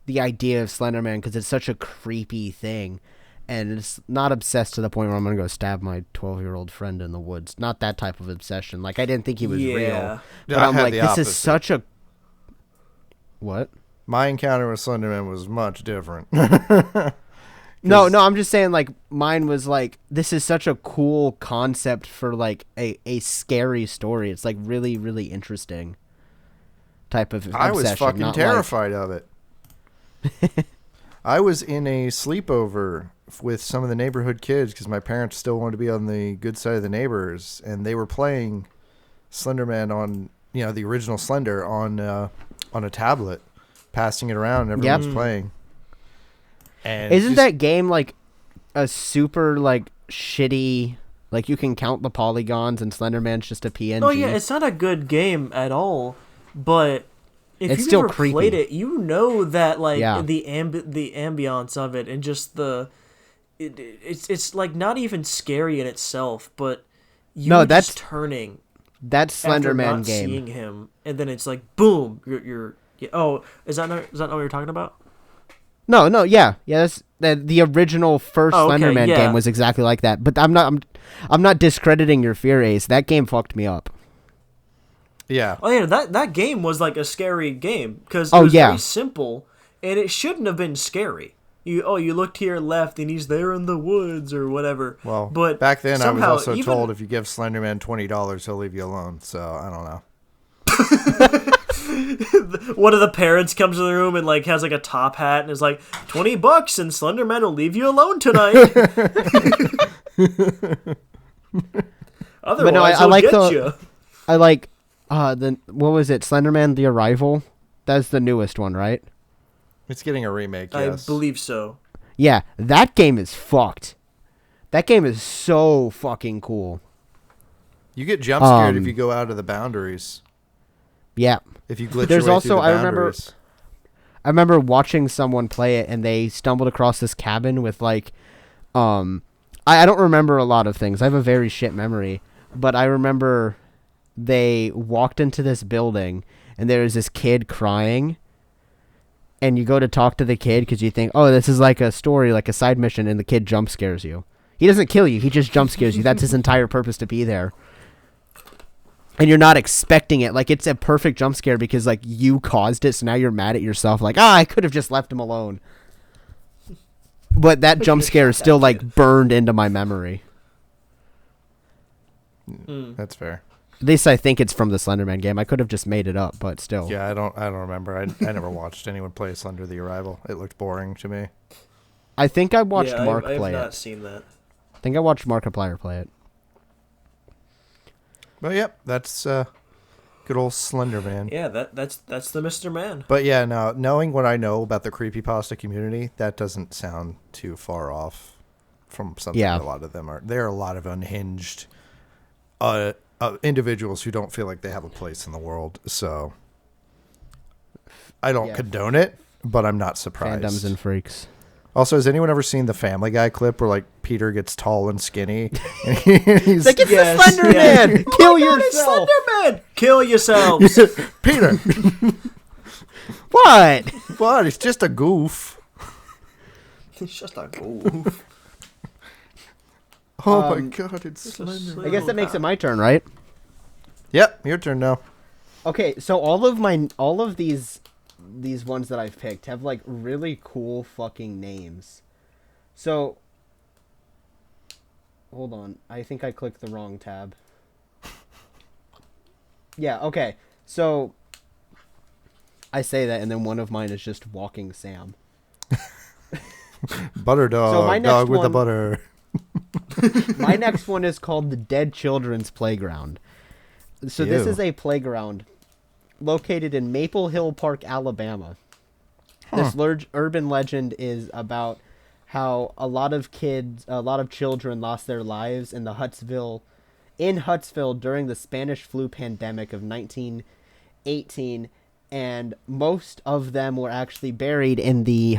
idea of Slender Man because it's such a creepy thing. And it's not obsessed to the point where I'm going to go stab my 12-year-old friend in the woods. Not that type of obsession. Like, I didn't think he was real. But I'm like, this is such a... What? My encounter with Slender Man was much different. No, I'm just saying, like, mine was like, this is such a cool concept for, like, a scary story. It's, like, really, really interesting type of obsession. I was fucking terrified of it. I was in a sleepover with some of the neighborhood kids because my parents still wanted to be on the good side of the neighbors, and they were playing Slender Man on, you know, the original Slender on a tablet, passing it around. And everyone's playing. And isn't that game like a super like shitty? Like you can count the polygons and Slenderman's just a PNG. Oh yeah, it's not a good game at all. But if It's you've still ever creepy. played it, you know that like Yeah. the ambiance of it and just it's like not even scary in itself, but No, that's just turning that after Slenderman not game. seeing him, and then it's like boom, you're oh, is that not what you're talking about? No, yeah, that's the original first Oh, okay, Slenderman yeah. game was exactly like that. But I'm not discrediting your fear, Ace. That game fucked me up. Yeah. Oh yeah, that game was like a scary game because it Oh, was yeah. very simple and it shouldn't have been scary. You look to your left and he's there in the woods or whatever. Well, but back then I was somehow, also even, told if you give Slenderman $20, he'll leave you alone. So I don't know. one of the parents comes to the room and like has like a top hat and is like $20 and Slenderman will leave you alone tonight. Otherwise, But no, I he'll like get you. I like what was it? Slenderman: The Arrival. That's the newest one, right? It's getting a remake, I yes. believe so. Yeah, that game is fucked. That game is so fucking cool. You get jump scared if Um, you go out of the boundaries. Yeah. If you glitch There's your way also- through the I remember- boundaries. I remember watching someone play it and they stumbled across this cabin with like I don't remember a lot of things. I have a very shit memory, but I remember they walked into this building and there was this kid crying, and you go to talk to the kid because you think, oh, this is like a story, like a side mission, and the kid jump scares you. He doesn't kill you, he just jump scares you. That's his entire purpose to be there. And you're not expecting it. Like, it's a perfect jump scare because, like, you caused it, so now you're mad at yourself. Like, I could have just left him alone. But that jump scare is still, like, burned into my memory. That's fair. At least I think it's from the Slenderman game. I could have just made it up, but still. Yeah, I don't remember. I never watched anyone play Slender the Arrival. It looked boring to me. I think I watched yeah, Mark I have play not it. seen that. I think I watched Markiplier play it. But yep, that's good old Slender Man. Yeah, that's the Mr. Man. But yeah, now knowing what I know about the creepypasta community, that doesn't sound too far off from something Yeah. a lot of them are. There are a lot of unhinged individuals who don't feel like they have a place in the world. So I don't Yeah. condone it, but I'm not surprised. Fandoms and freaks. Also, has anyone ever seen the Family Guy clip where like Peter gets tall and skinny? And he's Like, it's Yes, the Slender yes. Man! Oh Kill my God, it's yourself! Slenderman! Kill yourselves! Peter. What? What? It's just a goof. It's just a goof. Oh my God, it's a Slender. slip. I guess that makes it my turn, right? Yep, your turn now. Okay, so all of these ones that I've picked have like really cool fucking names. So hold on, I think I clicked the wrong tab. Yeah, okay. So I say that and then one of mine is just Walking Sam. Butter dog. So my next Dog with the one- butter. My next one is called the Dead Children's Playground. So this Ew. is a playground located in Maple Hill Park, Alabama. This urban legend is about how a lot of children lost their lives in Huntsville during the Spanish flu pandemic of 1918, and most of them were actually buried in the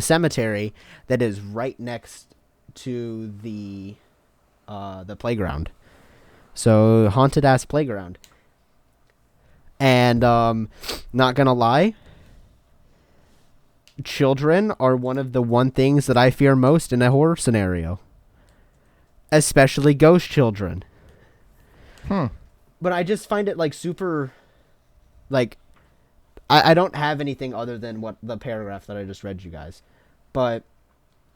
cemetery that is right next to the playground. So haunted ass playground. And not gonna lie, children are one of the one things that I fear most in a horror scenario. Especially ghost children. But I just find it like super like I don't have anything other than what the paragraph that I just read you guys. But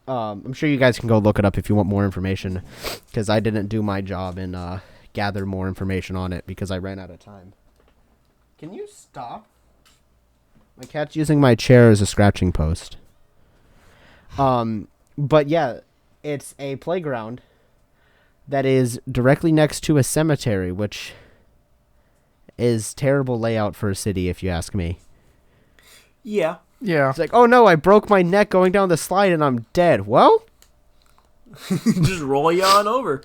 I'm sure you guys can go look it up if you want more information, because I didn't do my job and gather more information on it because I ran out of time. Can you stop? My cat's using my chair as a scratching post. But yeah, it's a playground that is directly next to a cemetery, which is terrible layout for a city, if you ask me. Yeah. Yeah. It's like, oh no, I broke my neck going down the slide and I'm dead. Well, Just roll you on over.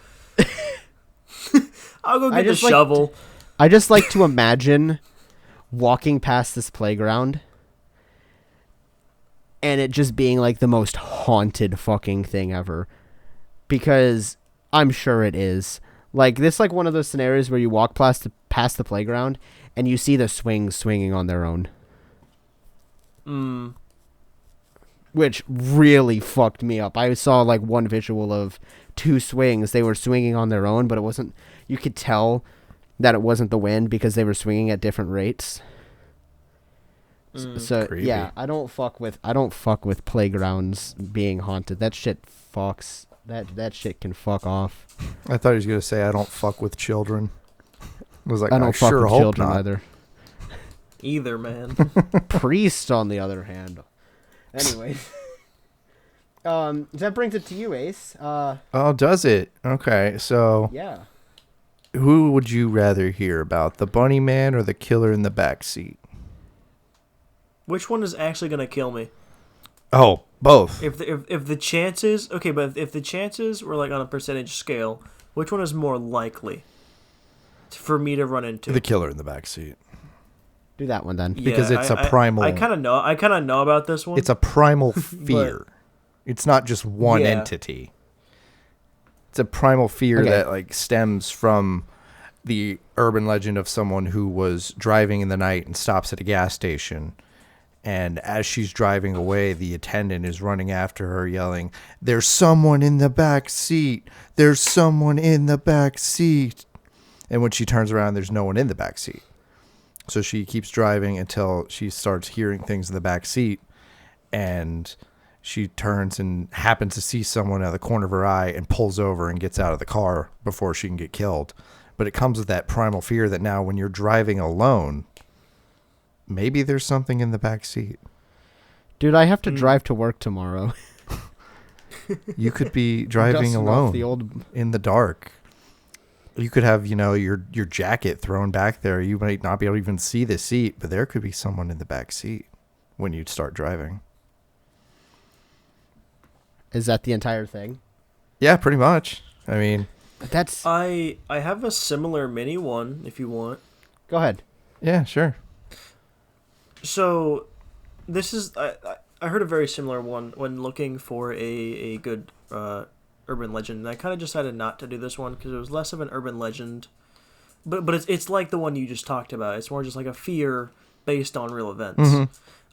I'll go get the just like shovel. I just like to imagine walking past this playground and it just being like the most haunted fucking thing ever. Because I'm sure it is. Like, this like one of those scenarios where you walk past the playground and you see the swings swinging on their own. Which really fucked me up. I saw like one visual of 2 swings. They were swinging on their own, but it wasn't. You could tell that it wasn't the wind because they were swinging at different rates. So Creepy. yeah, I don't fuck with playgrounds being haunted. That shit fucks. That shit can fuck off. I thought he was gonna say I don't fuck with children. I was like, I don't fuck sure with hope children not. either. Either, man. Priests, on the other hand. Anyway, that brings it to you, Ace. Oh, does it? Okay, so Yeah. who would you rather hear about, the bunny man or the killer in the back seat? Which one is actually gonna kill me? Oh, both. If the chances, okay, but if the chances were like on a percentage scale, which one is more likely for me to run into? The killer in the back seat. Do that one then. Because it's a primal. I kind of know about this one. It's a primal fear. It's not just one Yeah. entity. It's a primal fear Okay. that like stems from the urban legend of someone who was driving in the night and stops at a gas station. And as she's driving away, the attendant is running after her yelling, "There's someone in the back seat. There's someone in the back seat." And when she turns around, there's no one in the back seat. So she keeps driving until she starts hearing things in the back seat. And she turns and happens to see someone out of the corner of her eye and pulls over and gets out of the car before she can get killed. But it comes with that primal fear that now when you're driving alone, maybe there's something in the back seat. Dude, I have to drive to work tomorrow. You could be driving Dusting off alone the old. in the dark. You could have, your jacket thrown back there. You might not be able to even see the seat, but there could be someone in the back seat when you start driving. Is that the entire thing? Yeah, pretty much. I mean, That's. I have a similar mini one if you want. Go ahead. yeah, sure. So, this is I heard a very similar one when looking for a good urban legend, and I kind of decided not to do this one because it was less of an urban legend, but it's like the one you just talked about. It's more just like a fear based on real events.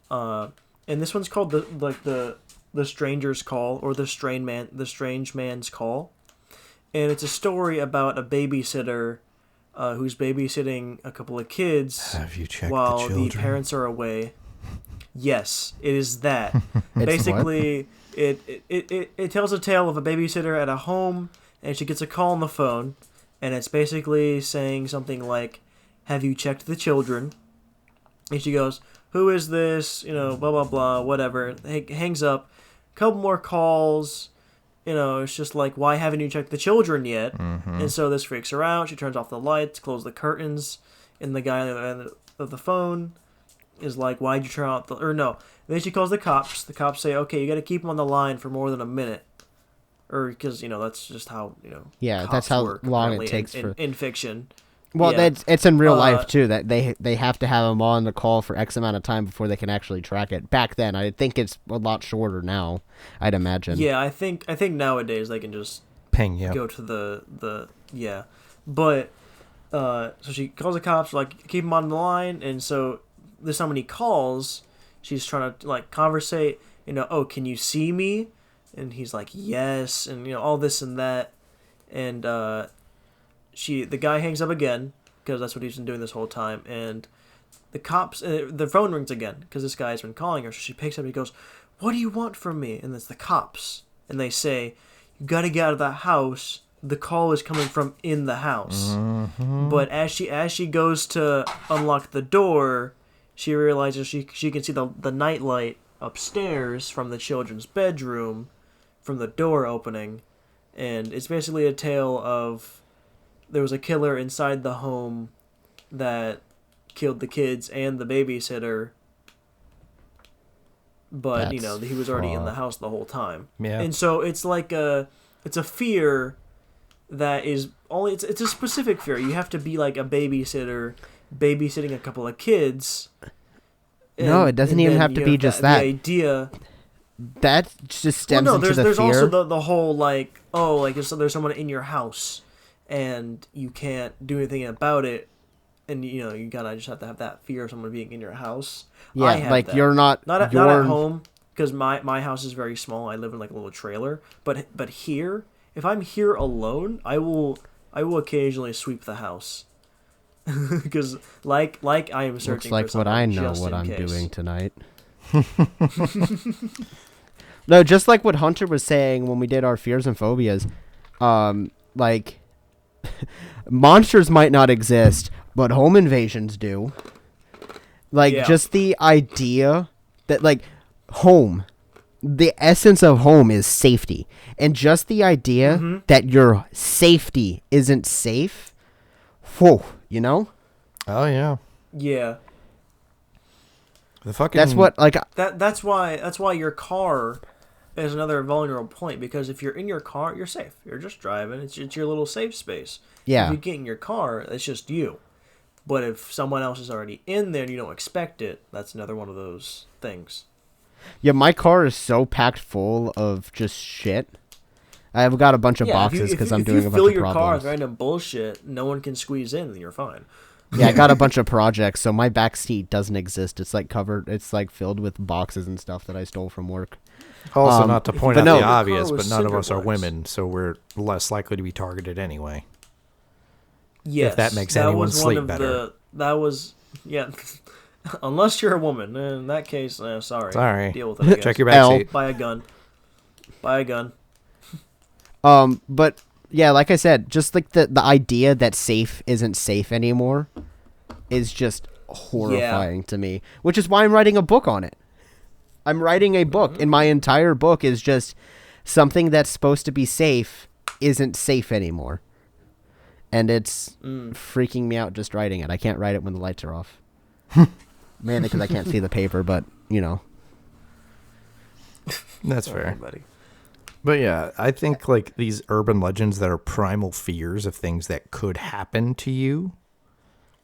And this one's called the Stranger's Call, or the Strange Man's Call, and it's a story about a babysitter who's babysitting a couple of kids Have you checked while the the children? parents are away. Yes, it is that. It's Basically, it tells a tale of a babysitter at a home, and she gets a call on the phone, and it's basically saying something like, "Have you checked the children?" And she goes, "Who is this? Blah blah blah, whatever." Hangs up. Couple more calls. It's just like, "Why haven't you checked the children yet?" And so this freaks her out. She turns off the lights, closes the curtains, and the guy on the other end of the phone is like, "Why'd you turn out the..." Or no. And then she calls the cops. The cops say, "Okay, you got to keep him on the line for more than a minute." Or because, that's just how, Yeah, cops that's how work, long it apparently, takes in fiction. Well, Yeah. it's in real life too. That they have to have them on the call for X amount of time before they can actually track it. Back then, I think it's a lot shorter now. I'd imagine. Yeah, I think nowadays they can just Ping, yeah. go to the yeah. But so she calls the cops, like, keep him on the line, and so this time when he calls, she's trying to like conversate, "Oh, can you see me?" And he's like, "Yes," and all this and that, and the guy hangs up again because that's what he's been doing this whole time, and the cops, the phone rings again because this guy's been calling her, so she picks up and he goes, "What do you want from me?" And it's the cops, and they say, "You gotta get out of the house. The call is coming from in the house." But as she goes to unlock the door, she realizes she can see the nightlight upstairs from the children's bedroom, from the door opening, and it's basically a tale of there was a killer inside the home that killed the kids and the babysitter, but That's he was already in the fucked. house the whole time. Yeah. And so it's like it's a fear that is only it's a specific fear. You have to be like a babysitter babysitting a couple of kids. No, it doesn't even have to be just that. The idea That just stems into the there's fear. also the whole like, oh, like if there's someone in your house and you can't do anything about it, and you gotta just have to have that fear of someone being in your house. Yeah, I have like that. you're not not at home, because my house is very small. I live in like a little trailer, but here, if I'm here alone, I will occasionally sweep the house. Because like I am searching. Looks like for what someone I know just what in I'm case. doing tonight. No, just like what Hunter was saying when we did our fears and phobias, like monsters might not exist, but home invasions do. Like Yeah. just the idea that like home, the essence of home is safety, and just the idea that your safety isn't safe. Whoa, you know? Oh yeah. Yeah. The fucking. That's what like That's why your car is another vulnerable point, because if you're in your car, you're safe. You're just driving. It's your little safe space. yeah. If you get in your car, it's just you. But if someone else is already in there and you don't expect it, that's another one of those things. Yeah, my car is so packed full of just shit. I've got a bunch of boxes because I'm doing a bunch of If you fill your car problems. with random bullshit, no one can squeeze in, then you're fine. Yeah, I got a bunch of projects, so my back seat doesn't exist. It's like covered. It's like filled with boxes and stuff that I stole from work. Also, not to point but out no. the Your car obvious, was but none of cinder us are blocks. women, so we're less likely to be targeted anyway. Yes, that makes that anyone was one sleep of better. That was, yeah. Unless you're a woman, in that case, sorry. Sorry. Deal with it. I guess. Check your L. back seat. Buy a gun. Buy a gun. But yeah, like I said, just like the idea that safe isn't safe anymore is just horrifying to me, which is why I'm writing a book on it. I'm writing a book, and my entire book is just something that's supposed to be safe isn't safe anymore. And it's freaking me out just writing it. I can't write it when the lights are off. Mainly because I can't see the paper, but, you know. That's Sorry, fair. buddy. But yeah, I think like these urban legends that are primal fears of things that could happen to you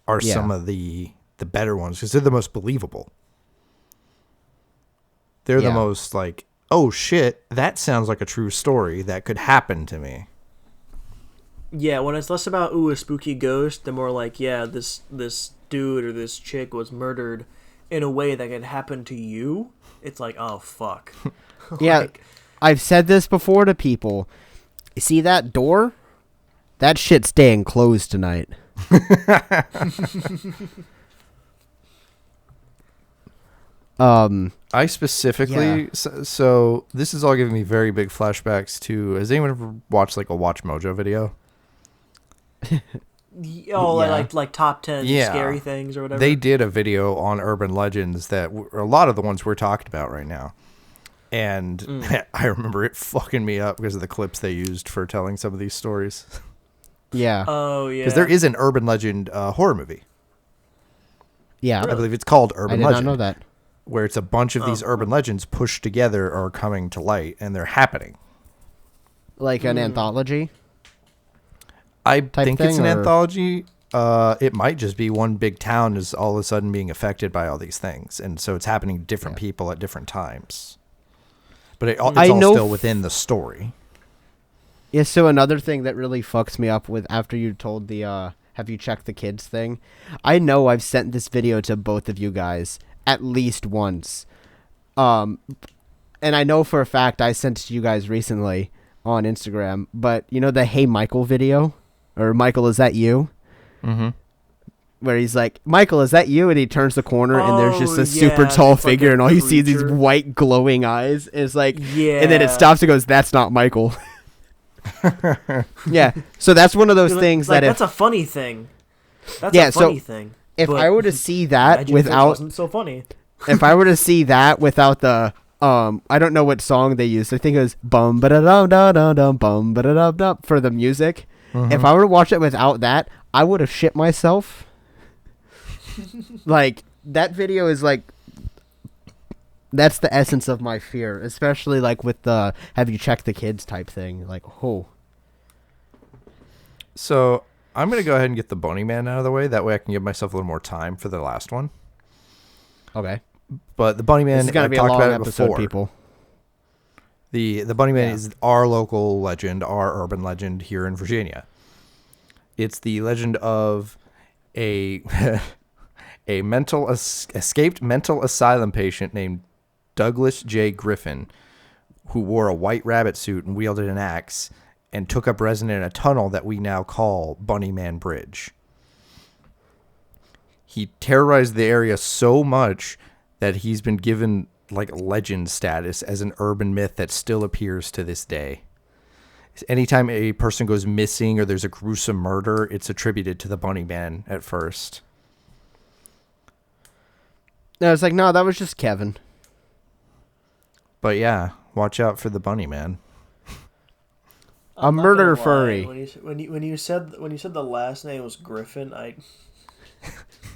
are Yeah. some of the better ones, because they're the most believable. They're the Yeah. most like, oh shit, that sounds like a true story that could happen to me. Yeah, when it's less about a spooky ghost, the more like, yeah, this dude or this chick was murdered in a way that could happen to you. It's like, oh fuck. Yeah, Like, I've said this before to people. You see that door? That shit's staying closed tonight. I specifically, Yeah. so this is all giving me very big flashbacks to, has anyone ever watched like a Watch Mojo video? oh, Yeah. like top 10 Yeah. scary things or whatever. They did a video on urban legends that a lot of the ones we're talking about right now. And I remember it fucking me up because of the clips they used for telling some of these stories. Yeah. Oh yeah. Because there is an urban legend horror movie. Yeah. I believe it's called I Urban did Legend. not know that. Where it's a bunch of these urban legends pushed together or coming to light, and they're happening. Like an anthology? I Type think it's thing, an or- anthology. It might just be one big town is all of a sudden being affected by all these things, and so it's happening to different people at different times. But it's I all know still within the story. Yeah, so another thing that really fucks me up with after you told the have you checked the kids thing, I know I've sent this video to both of you guys at least once. And I know for a fact I sent it to you guys recently on Instagram, but you know the Hey Michael video? Or Michael, is that you? Mm-hmm. Where he's like, Michael, is that you? And he turns the corner and there's just Oh, a super yeah, tall it's like figure a and all you see is these creature. white glowing eyes. And it's like, Yeah. and then it stops and goes, that's not Michael. Yeah, so that's one of those Like- things like, that that's a funny thing. That's Yeah, a so funny thing. if but I were to see that imagine if it without, wasn't so funny. if I were to see that without the, I don't know what song they used. I think it was bum ba da dum dum dum dum bum ba da dum dum for the music. If I were to watch it without that, I would have shit myself. Like that video is like That's the essence of my fear, especially like with the have you checked the kids type thing. Like, oh. So I'm going to go ahead and get the Bunny Man out of the way. That way I can give myself a little more time for the last one. Okay. But the Bunny Man, This is gonna I've be a talked long about it episode, before. people. The Bunny Man Yeah. is our local legend, our urban legend here in Virginia. It's the legend of a a escaped mental asylum patient named Douglas J. Griffin, who wore a white rabbit suit and wielded an axe and took up residence in a tunnel that we now call Bunny Man Bridge. He terrorized the area so much that he's been given like legend status as an urban myth that still appears to this day. Anytime a person goes missing or there's a gruesome murder, it's attributed to the Bunny Man at first. No, it's like, no, that was just Kevin. But yeah, watch out for the Bunny Man. A I'm not murder gonna lie, furry. When you said the last name was Griffin,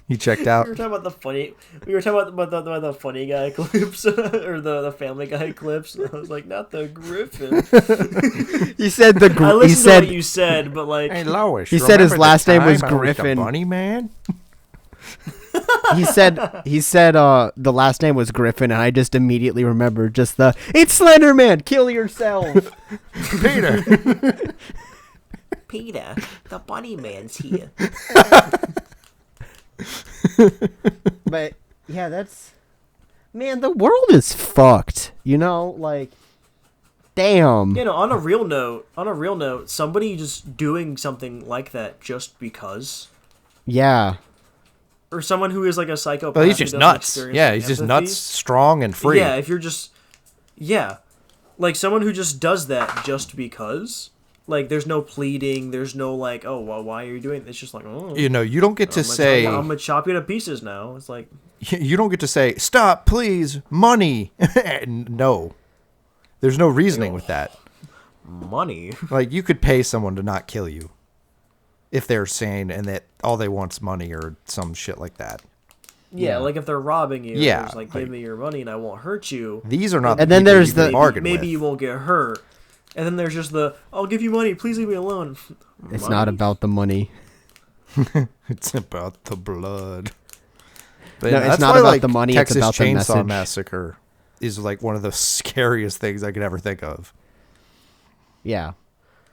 You checked out? we were talking about the funny. We were talking about the funny guy clips or the Family Guy clips. And I was like, not the Griffin. He said the. I He listened said to what you said, but like, Hey Lois, He said his remember the last name was time I the Griffin. Bunny Man? he said the last name was Griffin, and I just immediately remembered just the it's Slender Man, kill yourself. Peter. Peter, the Bunny Man's here. But yeah, that's man. The world is fucked. You know, like, damn. You know, on a real note, somebody just doing something like that just because, Yeah. or someone who is like a psychopath. Well, he's who just doesn't nuts. experience Yeah, he's just empathy. nuts, strong, and free. Yeah, if you're just, yeah, like someone who just does that just because. Like, there's no pleading. There's no like, oh, well, why are you doing this? It's just like, oh, You know, you don't get to say... I'm gonna chop you to pieces now. It's like, You don't get to say, stop, please, money. No. There's no reasoning with that. money. Like, you could pay someone to not kill you if they're sane and that all they want's money or some shit like that. Yeah, like if they're robbing you, Yeah, it's like, give me your money and I won't hurt you. These are not And the then people there's you can the- bargain Maybe with. you won't get hurt. And then there's just the, I'll give you money, please leave me alone. It's Money? not about the money. It's about the blood. But No, yeah, it's that's not why, about like, the money, it's Texas about the Chainsaw message. Massacre is like one of the scariest things I could ever think of. Yeah.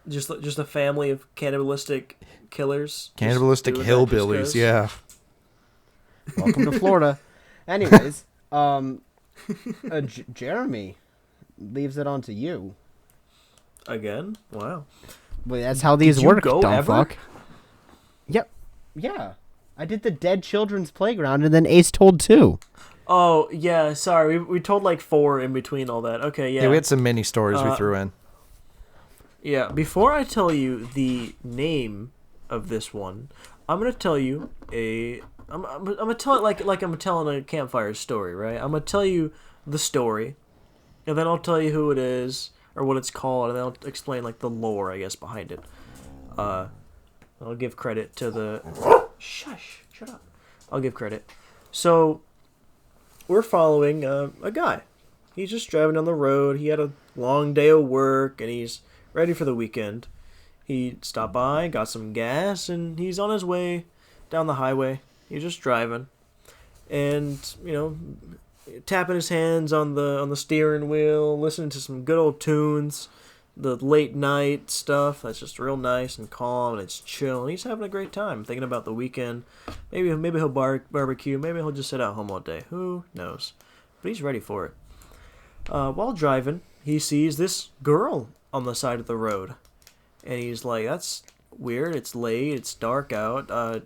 Just a family of cannibalistic killers. just Cannibalistic doing that just hillbillies, 'cause. yeah. Welcome to Florida. Anyways, Jeremy leaves it on to you. Again? Wow. Well, that's how these you work, go dumb ever? fuck. Yep. Yeah. I did the Dead Children's Playground, and then Ace told 2. Oh, yeah, sorry. We told like 4 in between all that. Okay, yeah. Yeah, we had some mini stories we threw in. Yeah, before I tell you the name of this one, I'm gonna tell you I'm gonna tell it like I'm telling a campfire story, right? I'm gonna tell you the story, and then I'll tell you who it is or what it's called, and then I'll explain like the lore, I guess, behind it. I'll give credit to the shut up. I'll give credit. So we're following a guy. He's just driving down the road. He had a long day of work, and he's ready for the weekend. He stopped by, got some gas, and he's on his way down the highway. He's just driving, and tapping his hands on the steering wheel, listening to some good old tunes, the late night stuff. That's just real nice and calm, and it's chill. And he's having a great time, thinking about the weekend. Maybe he'll barbecue. Maybe he'll just sit out home all day. Who knows? But he's ready for it. While driving, he sees this girl on the side of the road, and he's like, "That's weird. It's late. It's dark out. I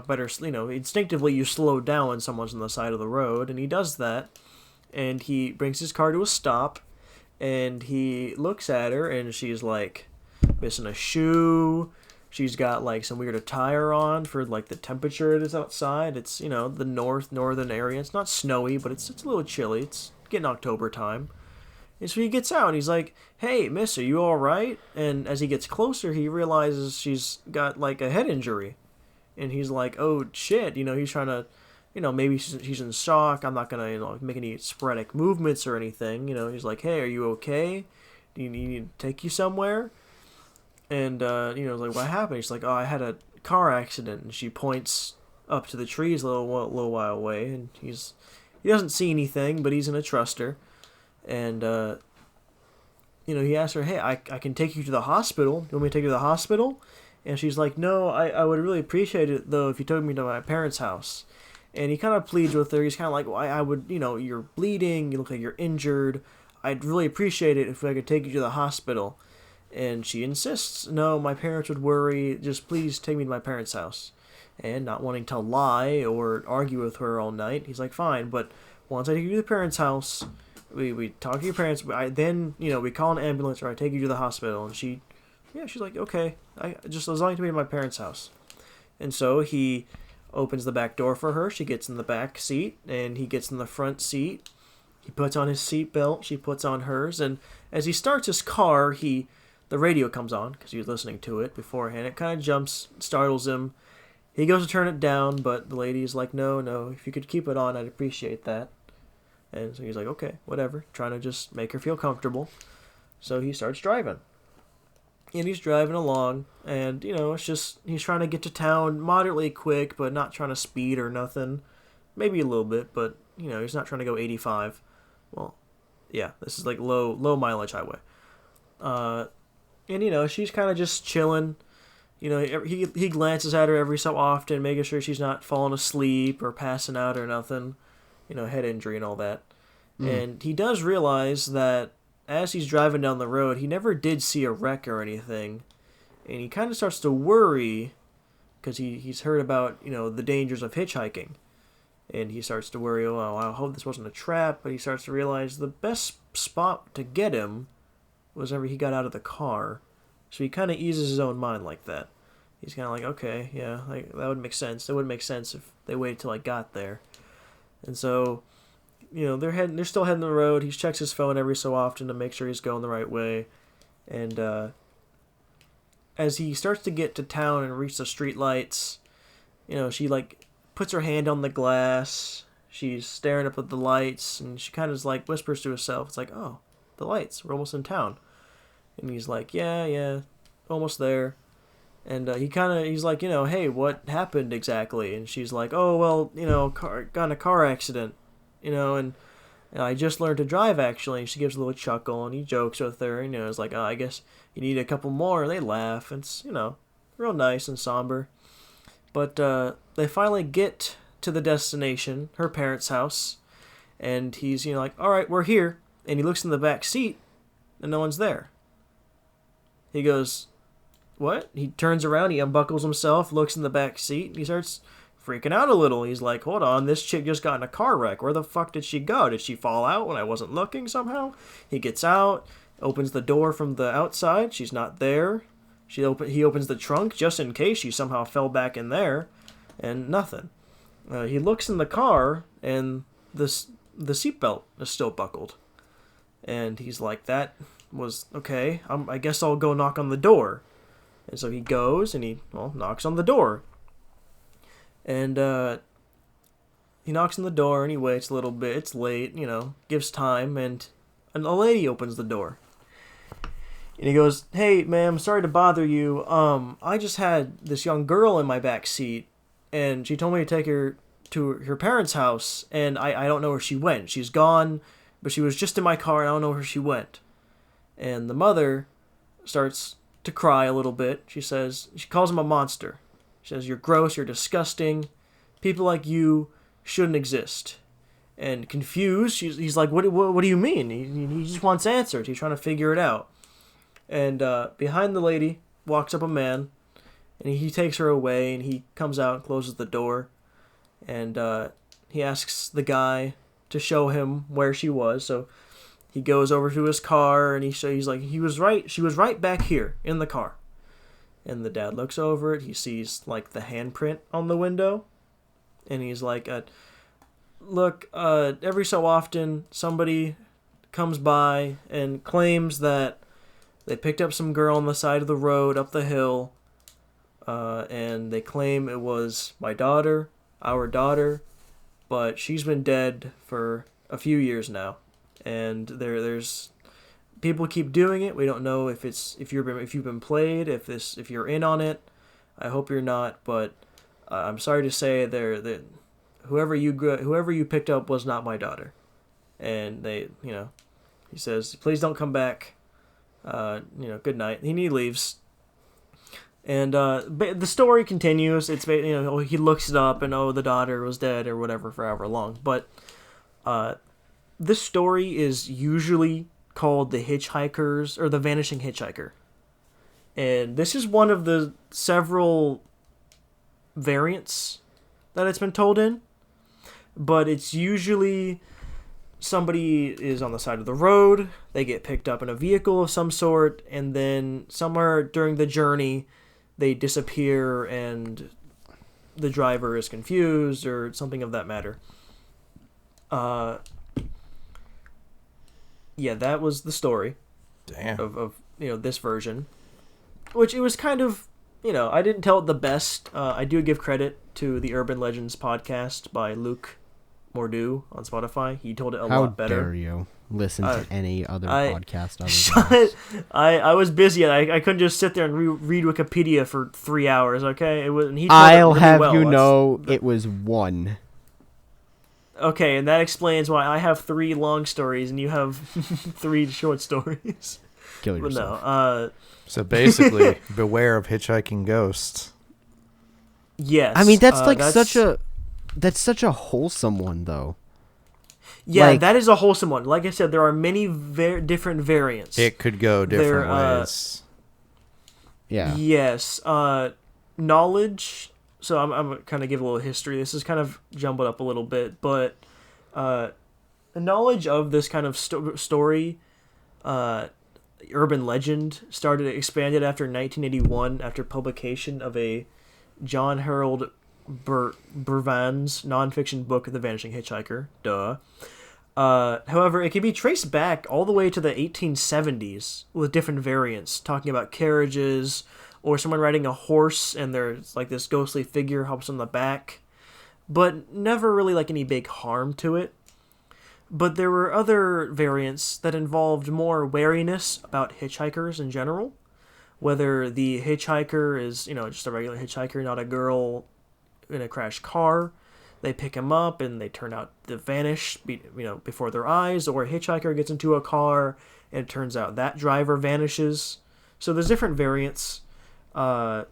better, instinctively you slow down when someone's on the side of the road," and he does that, and he brings his car to a stop, and he looks at her, and she's like missing a shoe. She's got like some weird attire on for like the temperature it is outside. It's the northern area. It's not snowy, but it's a little chilly. It's getting October time. And so he gets out and he's like, "Hey, miss, are you all right?" And as he gets closer, he realizes she's got like a head injury. And he's like, "Oh, shit." He's trying to maybe she's in shock. I'm not gonna, make any sporadic movements or anything. He's like, hey, are you okay? Do you need me to take you somewhere? And, like, what happened? He's like, oh, I had a car accident. And she points up to the trees a little while away. And he doesn't see anything, but he's gonna trust her. And, he asks her, hey, I can take you to the hospital. You want me to take you to the hospital? And she's like, no, I would really appreciate it, though, if you took me to my parents' house. And he kind of pleads with her. He's kind of like, well, I would, you're bleeding. You look like you're injured. I'd really appreciate it if I could take you to the hospital. And she insists, no, my parents would worry. Just please take me to my parents' house. And not wanting to lie or argue with her all night, he's like, fine, but once I take you to the parents' house, we talk to your parents. Then, we call an ambulance or I take you to the hospital. And she's like, okay, just as long as you take me to my parents' house. And so he opens the back door for her. She gets in the back seat, and he gets in the front seat. He puts on his seatbelt. She puts on hers. And as he starts his car, the radio comes on because he was listening to it beforehand. It kind of startles him. He goes to turn it down, but the lady's like, no, if you could keep it on, I'd appreciate that. And so he's like, okay, whatever, trying to just make her feel comfortable. So he starts driving. And he's driving along, and, it's just, he's trying to get to town moderately quick, but not trying to speed or nothing. Maybe a little bit, but, he's not trying to go 85. Well, yeah, this is like low mileage highway. And, she's kind of just chilling. He glances at her every so often, making sure she's not falling asleep or passing out or nothing. Head injury and all that. And he does realize that as he's driving down the road, he never did see a wreck or anything. And he kind of starts to worry because he's heard about, the dangers of hitchhiking. And he starts to worry, oh, I hope this wasn't a trap. But he starts to realize the best spot to get him was whenever he got out of the car. So he kind of eases his own mind like that. He's kind of like, okay, yeah, that would make sense. It would make sense if they waited till I got there. And so, they're still heading the road. He checks his phone every so often to make sure he's going the right way. And as he starts to get to town and reach the street lights, she puts her hand on the glass. She's staring up at the lights, and she kind of whispers to herself. It's like, oh, the lights. We're almost in town. And he's like, yeah, almost there. And he's like, hey, what happened exactly? And she's like, oh, well, got in a car accident, and I just learned to drive, actually. And she gives a little chuckle, and he jokes with her, and, it's like, oh, I guess you need a couple more. And they laugh. It's, real nice and somber. But they finally get to the destination, her parents' house, and he's, like, all right, we're here. And he looks in the back seat, and no one's there. He goes, what? He turns around, he unbuckles himself, looks in the back seat, and he starts freaking out a little. He's like, hold on, this chick just got in a car wreck. Where the fuck did she go? Did she fall out when I wasn't looking somehow? He gets out, opens the door from the outside. She's not there. He opens the trunk just in case she somehow fell back in there, and nothing. He looks in the car, and the seatbelt is still buckled. And he's like, that was okay. I guess I'll go knock on the door. And so he goes and he knocks on the door. And he knocks on the door and he waits a little bit. It's late, gives time, and a lady opens the door. And he goes, hey, ma'am, sorry to bother you. I just had this young girl in my back seat, and she told me to take her to her parents' house, and I don't know where she went. She's gone, but she was just in my car, and I don't know where she went. And the mother starts to cry a little bit. She calls him a monster. She says, you're gross, you're disgusting. People like you shouldn't exist. And confused, he's like, what do you mean? He just wants answers. He's trying to figure it out. And behind the lady walks up a man, and he takes her away, and he comes out and closes the door. And he asks the guy to show him where she was. So he goes over to his car, and he's like, she was right back here in the car. And the dad looks over it. He sees the handprint on the window, and he's like, look, every so often somebody comes by and claims that they picked up some girl on the side of the road up the hill, and they claim it was my daughter, our daughter, but she's been dead for a few years now, and there's people keep doing it. We don't know if you've been played, if you're in on it. I hope you're not, but I'm sorry to say that whoever you picked up was not my daughter, and he says, please don't come back. Good night. And he leaves. And the story continues. It's he looks it up and the daughter was dead or whatever for however long. But this story is usually called The Hitchhikers or The Vanishing Hitchhiker. And this is one of the several variants that it's been told in. But it's usually somebody is on the side of the road, they get picked up in a vehicle of some sort, and then somewhere during the journey, they disappear and the driver is confused or something of that matter. That was the story. Damn. Of this version. Which it was kind of, I didn't tell it the best. I do give credit to the Urban Legends podcast by Luke Mordew on Spotify. He told it a lot better. How dare you listen to any other podcast other than this? I was busy. I couldn't just sit there and read Wikipedia for 3 hours, okay? I'll have you know it was one. Okay, and that explains why I have 3 long stories and you have 3 short stories. Kill yourself. But no, so basically, beware of hitchhiking ghosts. Yes. I mean, that's such a wholesome one, though. Yeah, that is a wholesome one. Like I said, there are many different variants. It could go different ways. Yeah. Yes. Knowledge. So I'm going to kind of give a little history. This is kind of jumbled up a little bit, but the knowledge of this kind of story, urban legend, expanded after 1981 after publication of a John Harold Bervan's nonfiction book, The Vanishing Hitchhiker. Duh. However, it can be traced back all the way to the 1870s with different variants, talking about carriages, or someone riding a horse and there's like this ghostly figure hops on the back, but never really like any big harm to it. But there were other variants that involved more wariness about hitchhikers in general, whether the hitchhiker is, just a regular hitchhiker, not a girl in a crashed car. They pick him up and they turn out to vanish, before their eyes, or a hitchhiker gets into a car and it turns out that driver vanishes. So there's different variants, and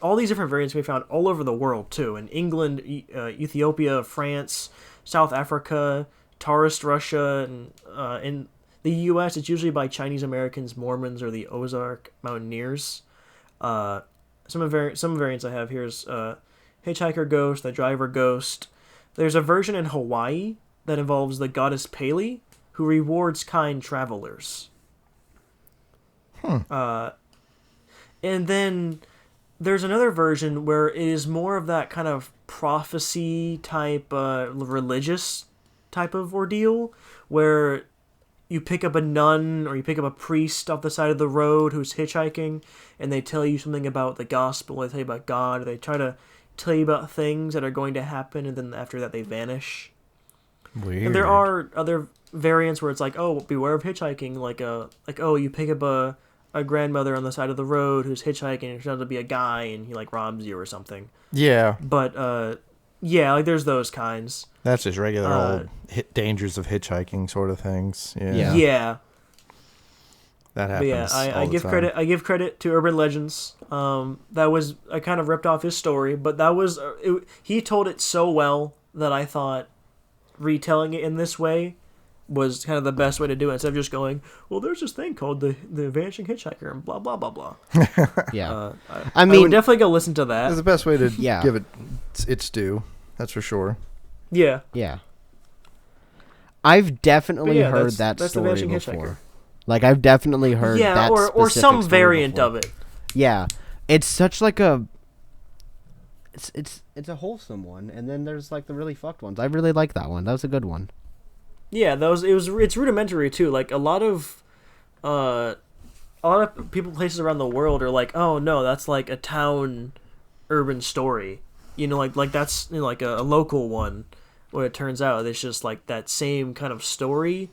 all these different variants can be found all over the world too. In England, Ethiopia, France, South Africa, Tsarist Russia, and in the U.S., it's usually by Chinese Americans, Mormons, or the Ozark Mountaineers. Some variants I have here is Hitchhiker Ghost, the Driver Ghost. There's a version in Hawaii that involves the goddess Pele, who rewards kind travelers. And then there's another version where it is more of that kind of prophecy type, religious type of ordeal, where you pick up a nun or you pick up a priest off the side of the road who's hitchhiking, and they tell you something about the gospel, they tell you about God, or they try to tell you about things that are going to happen, and then after that they vanish. Weird. And there are other variants where it's like, oh, beware of hitchhiking, you pick up a grandmother on the side of the road who's hitchhiking, and it turns out to be a guy, and he robs you or something. Yeah. But there's those kinds. That's just regular old dangers of hitchhiking sort of things. Yeah. Yeah. That happens. But I give credit. I give credit to Urban Legends. I kind of ripped off his story, but that was he told it so well that I thought retelling it in this way was kind of the best way to do it, instead of just going, well, there's this thing called the Vanishing Hitchhiker and blah blah blah blah. Yeah. I would definitely go listen to that. It's the best way to give it its due. That's for sure. Yeah. Yeah. I've definitely heard that's that story the before. Hitchhiker. I've definitely heard that or some story variant before. of it. Yeah. It's such a it's a wholesome one, and then there's the really fucked ones. I really like that one. That was a good one. Yeah, it's rudimentary too. A lot of people, places around the world are like, oh no, that's a town urban story. like that's like a local one, where it turns out it's just like that same kind of story,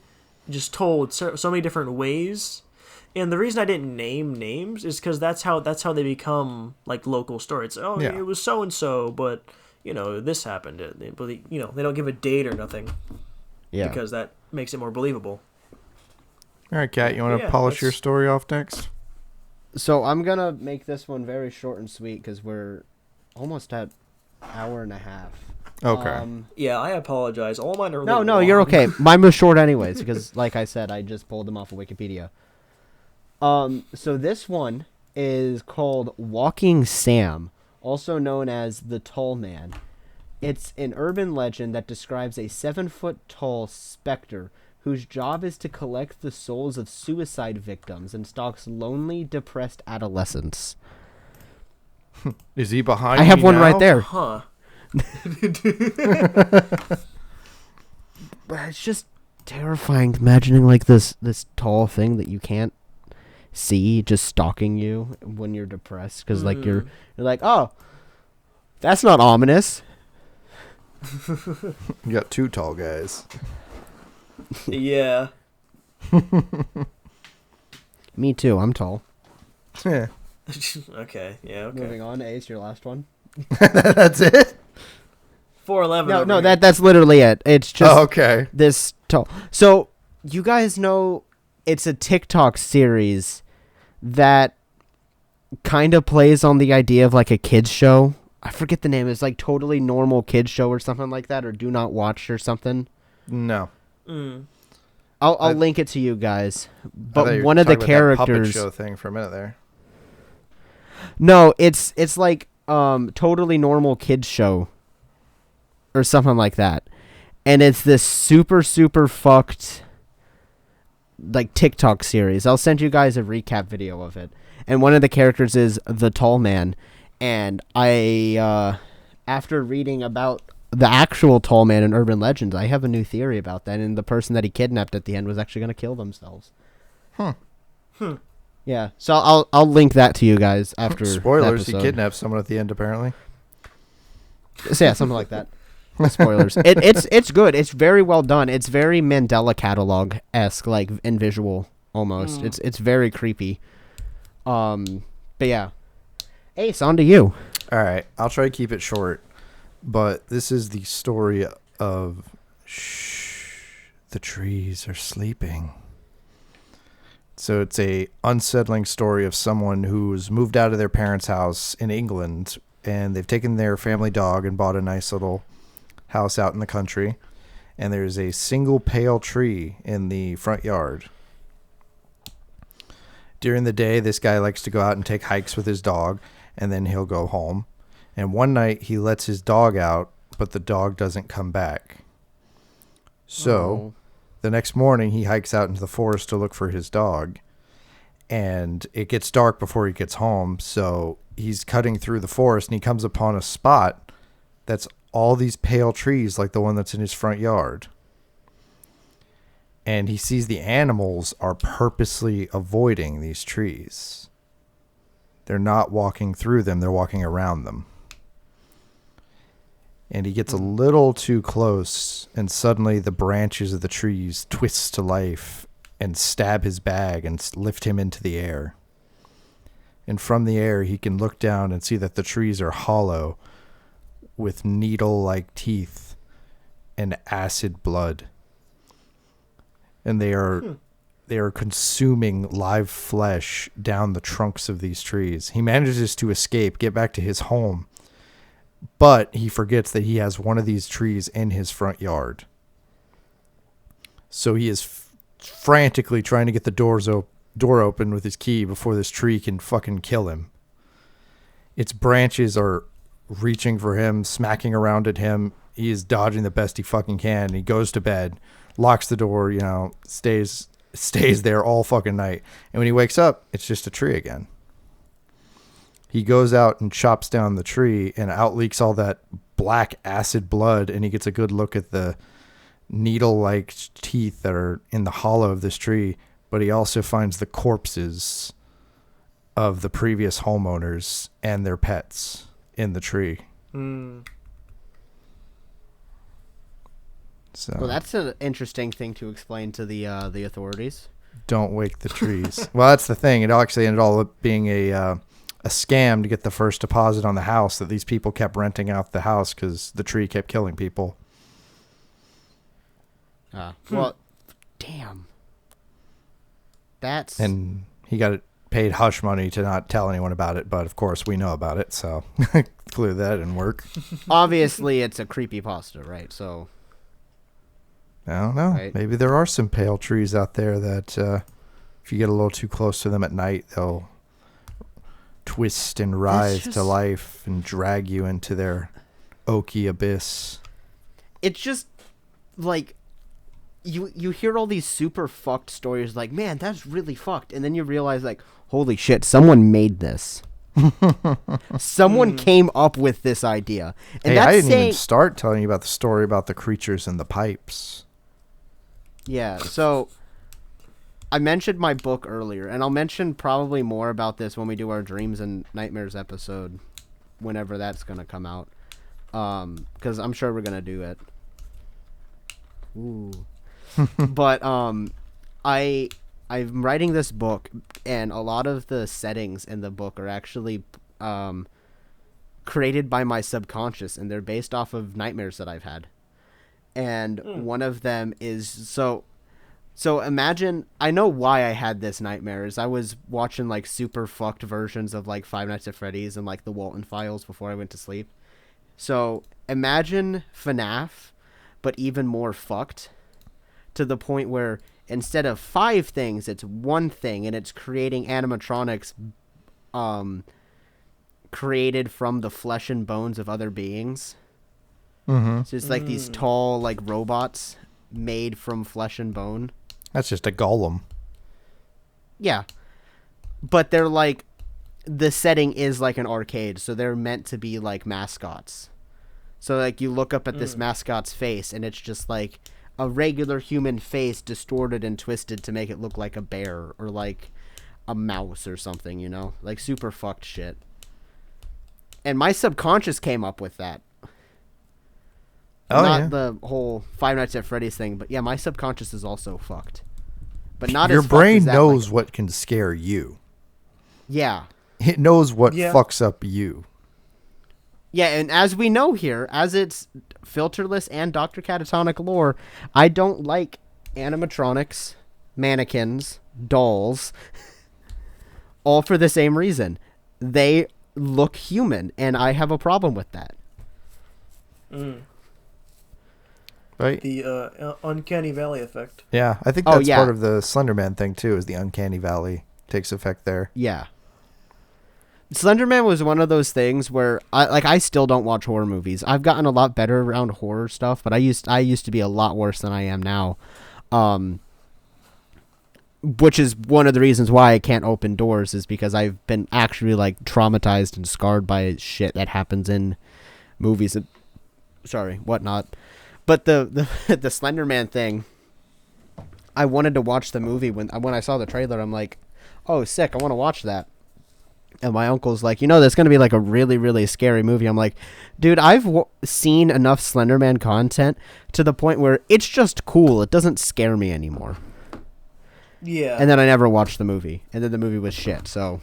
just told so many different ways. And the reason I didn't name names is because that's how they become like local stories. It was so and so, but this happened. But they don't give a date or nothing. Yeah. Because that makes it more believable. All right, Kat, you want to polish your story off next? So I'm gonna make this one very short and sweet because we're almost at hour and a half. Okay. Yeah, I apologize. All mine are No, you're okay. Mine was short anyways because, like I said, I just pulled them off of Wikipedia. So this one is called Walking Sam, also known as the Tall Man. It's an urban legend that describes a 7-foot-tall specter whose job is to collect the souls of suicide victims and stalks lonely, depressed adolescents. Is he behind? I have me one now? right there. Huh. But it's just terrifying imagining like this tall thing that you can't see just stalking you when you're depressed because like you're like, oh, that's not ominous. You got 2 tall guys. Yeah. Me too. I'm tall. Yeah. Okay. Yeah. Okay. Moving on, Ace, your last one. That's it? 411. No, that's literally it. It's just okay. this tall. So you guys know it's a TikTok series that kind of plays on the idea of like a kids show. I forget the name. It's like Totally Normal Kids Show or something like that, or Do Not Watch or something. No. I'll link it to you guys. But you one of the talking about that puppet characters show thing for a minute there. No, it's like Totally Normal Kids Show or something like that. And it's this super fucked like TikTok series. I'll send you guys a recap video of it. And one of the characters is the Tall Man. And I after reading about the actual Tall Man in Urban Legends, I have a new theory about that. And the person that he kidnapped at the end was actually going to kill themselves. Yeah, so I'll link that to you guys after. Spoilers: the he episode. kidnapped someone at the end, apparently. So yeah, something like that. Spoilers. It's good. It's very well done. It's very Mandela Catalog-esque, like in visual almost. It's very creepy. But yeah, Ace, on to you. All right, I'll try to keep it short, but this is the story of the trees are sleeping. So it's a unsettling story of someone who's moved out of their parents' house in England, and they've taken their family dog and bought a nice little house out in the country, and there's a single pale tree in the front yard. During the day, this guy likes to go out and take hikes with his dog, and then he'll go home. And one night, he lets his dog out, but the dog doesn't come back. So the next morning, he hikes out into the forest to look for his dog, and it gets dark before he gets home, so he's cutting through the forest, and he comes upon a spot that's all these pale trees like the one that's in his front yard. And he sees the animals are purposely avoiding these trees. They're not walking through them, they're walking around them. And he gets a little too close, and suddenly the branches of the trees twist to life and stab his bag and lift him into the air. And from the air, he can look down and see that the trees are hollow with needle-like teeth and acid blood. And they are consuming live flesh down the trunks of these trees. He manages to escape, get back to his home, but he forgets that he has one of these trees in his front yard. So he is frantically trying to get the door open with his key before this tree can fucking kill him. Its branches are reaching for him, smacking around at him. He is dodging the best he fucking can. He goes to bed, locks the door, stays there all fucking night. And when he wakes up, it's just a tree again. He goes out and chops down the tree and out leaks all that black acid blood, and he gets a good look at the needle-like teeth that are in the hollow of this tree, but he also finds the corpses of the previous homeowners and their pets in the tree. So Well, that's an interesting thing to explain to the authorities. don't wake the trees. Well, that's the thing. It actually ended up being a scam to get the first deposit on the house, that these people kept renting out the house because the tree kept killing people. Well, damn. That's... And he got paid hush money to not tell anyone about it, but of course we know about it, so clearly that didn't work. Obviously, it's a creepypasta, right? So... I don't know. Right. Maybe there are some pale trees out there that if you get a little too close to them at night, they'll twist and writhe to life and drag you into their oaky abyss. It's just like you hear all these super fucked stories like, man, that's really fucked, and then you realize like, holy shit, someone made this. Someone came up with this idea. And Hey, that's I didn't saying, even start telling you about the story about the creatures in the pipes. yeah, so I mentioned my book earlier, and I'll mention probably more about this when we do our Dreams and Nightmares episode, whenever that's going to come out. Because I'm sure we're going to do it. Ooh. But I'm writing this book, and a lot of the settings in the book are actually created by my subconscious, and they're based off of nightmares that I've had. And one of them is so imagine, I know why I had this nightmare is I was watching like super fucked versions of like Five Nights at Freddy's and like the Walton Files before I went to sleep. So imagine FNAF, but even more fucked, to the point where instead of 5 things, it's one thing, and it's creating animatronics created from the flesh and bones of other beings. Mm-hmm. So it's like these tall, like, robots made from flesh and bone. That's just a golem. Yeah. But they're like, the setting is like an arcade, so they're meant to be like mascots. So like you look up at this mascot's face, and it's just like a regular human face distorted and twisted to make it look like a bear or like a mouse or something, you know? Like super fucked shit. And my subconscious came up with that. Oh, Not yeah. the whole Five Nights at Freddy's thing, but yeah, my subconscious is also fucked. But not Your as fucked as brain that, knows like, what can scare you. yeah. It knows what Yeah. fucks up you. Yeah, and as we know here, as it's Filterless and Dr. Catatonic lore, I don't like animatronics, mannequins, dolls, all for the same reason. They look human, and I have a problem with that. Right? The uncanny valley effect. Yeah, I think Oh, that's yeah. part of the Slender Man thing, too, is the uncanny valley takes effect there. Yeah. Slenderman was one of those things where I still don't watch horror movies. I've gotten a lot better around horror stuff, but I used to be a lot worse than I am now. Which is one of the reasons why I can't open doors, is because I've been actually like traumatized and scarred by shit that happens in movies and whatnot. But the the Slenderman thing, I wanted to watch the movie when I saw the trailer. I'm like, oh, sick! I want to watch that. And my uncle's like, there's going to be like a really, really scary movie. I'm like, dude, I've seen enough Slenderman content to the point where it's just cool. It doesn't scare me anymore. Yeah. And then I never watched the movie. And then the movie was shit, so.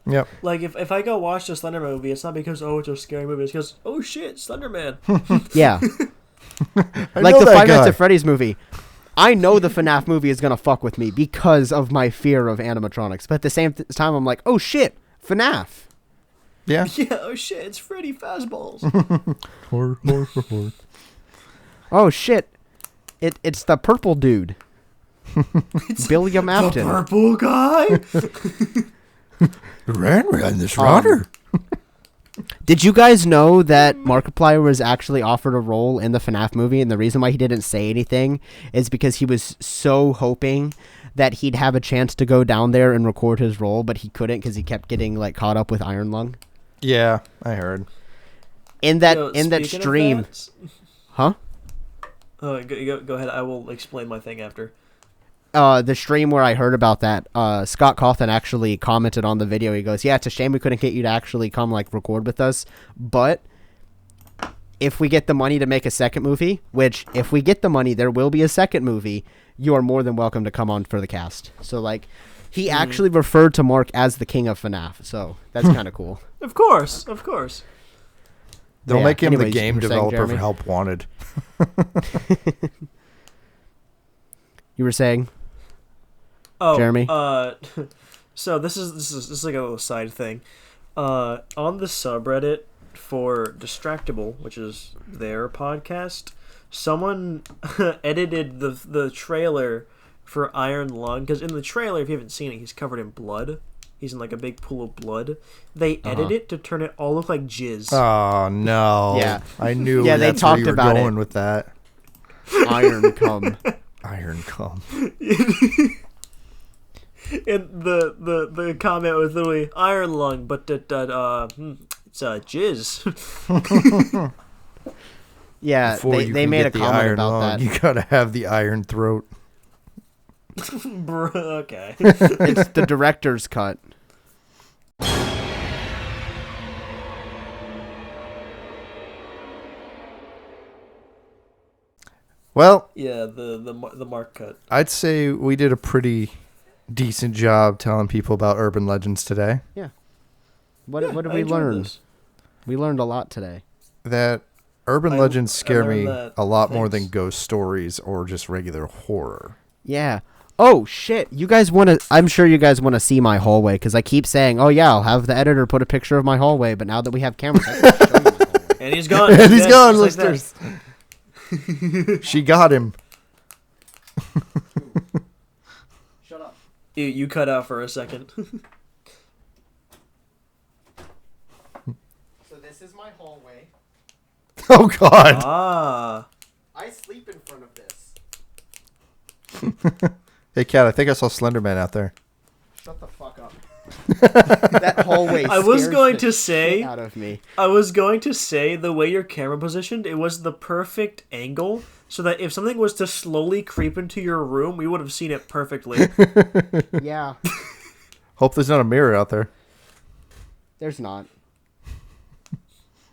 Yep. Like, if I go watch the Slenderman movie, it's not because, it's a scary movie. It's because, oh shit, Slenderman. Yeah. I Like know the that Five Nights guy. at Freddy's movie. I know the FNAF movie is going to fuck with me because of my fear of animatronics. But at the same time, I'm like, oh shit, FNAF. Yeah. Yeah, oh shit, it's Freddy Fazballs. Horror. Oh shit, it's the purple dude. William The Afton. purple guy? Ran this runner. Did you guys know that Markiplier was actually offered a role in the FNAF movie, and the reason why he didn't say anything is because he was so hoping that he'd have a chance to go down there and record his role, but he couldn't because he kept getting like caught up with Iron Lung. Yeah, I heard. In that Yo, in that speaking of stream, that- huh? Oh, go ahead. I will explain my thing after. The stream where I heard about that, Scott Cawthon actually commented on the video. He goes, "Yeah, it's a shame we couldn't get you to actually come like record with us, but if we get the money to make a second movie, which if we get the money, there will be a second movie, you are more than welcome to come on for the cast. So like, he actually referred to Mark as the king of FNAF. So that's kind of cool. Of course. They'll make him the anyways, game you were saying, developer for Jeremy? Help Wanted. You were saying, Oh, Jeremy? So this is like a little side thing. On the subreddit for Distractable, which is their podcast, someone edited the trailer for Iron Lung, because in the trailer, if you haven't seen it, he's covered in blood. He's in like a big pool of blood. They edited it to turn it all look like jizz. Oh no! Yeah. I knew. Yeah, they that's where talked you were about going it. with that. Iron come. Iron cum. And the comment was literally Iron Lung, but it's jizz. Yeah, Before you they can made get a the comment iron about lung, that. you gotta have the iron throat. Bruh, okay. It's the director's cut. Well, Yeah, the mark cut. I'd say we did a pretty decent job telling people about urban legends today. What did I we enjoyed learn? this. We learned a lot today. That urban legends scare learned me that- a lot more than thanks. ghost stories or just regular horror. Yeah. Oh shit! You guys want to? I'm sure you guys want to see my hallway because I keep saying, "Oh yeah, I'll have the editor put a picture of my hallway." But now that we have cameras, I can show you my hallway. And he's gone. And he's Yeah, gone, just like listeners. She got him. Shut up. You cut out for a second. So this is my hallway. Oh God. Ah. I sleep in front of this. Hey, Kat, I think I saw Slenderman out there. Shut the fuck up. That hallway. I was scares going the to say- shit out of me. I was going to say the way your camera positioned, it was the perfect angle so that if something was to slowly creep into your room, we would have seen it perfectly. Yeah. Hope there's not a mirror out there. There's not.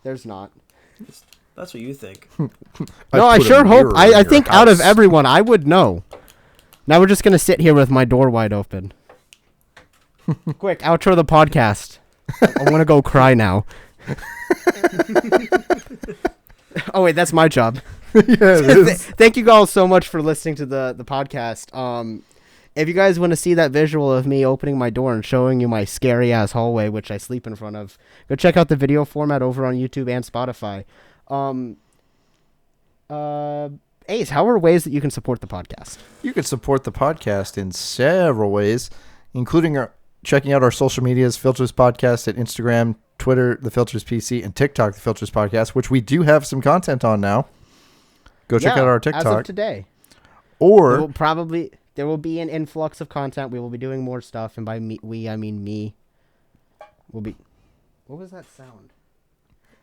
There's not. That's what you think. No, I put a sure hope. mirror in I your think out of house. everyone, I would know. Now we're just gonna sit here with my door wide open. Quick, outro the podcast. I want to go cry now. Oh wait, that's my job. Yeah, it is. Thank you all so much for listening to the podcast. If you guys want to see that visual of me opening my door and showing you my scary ass hallway, which I sleep in front of, go check out the video format over on YouTube and Spotify. Ace, how are ways that you can support the podcast? You can support the podcast in several ways, including checking out our social medias, Filters Podcast at Instagram, Twitter, The Filters PC, and TikTok, The Filters Podcast, which we do have some content on now. Go check out our TikTok. As of today. Or There will be an influx of content. We will be doing more stuff, and by we I mean me. Will be. What was that sound?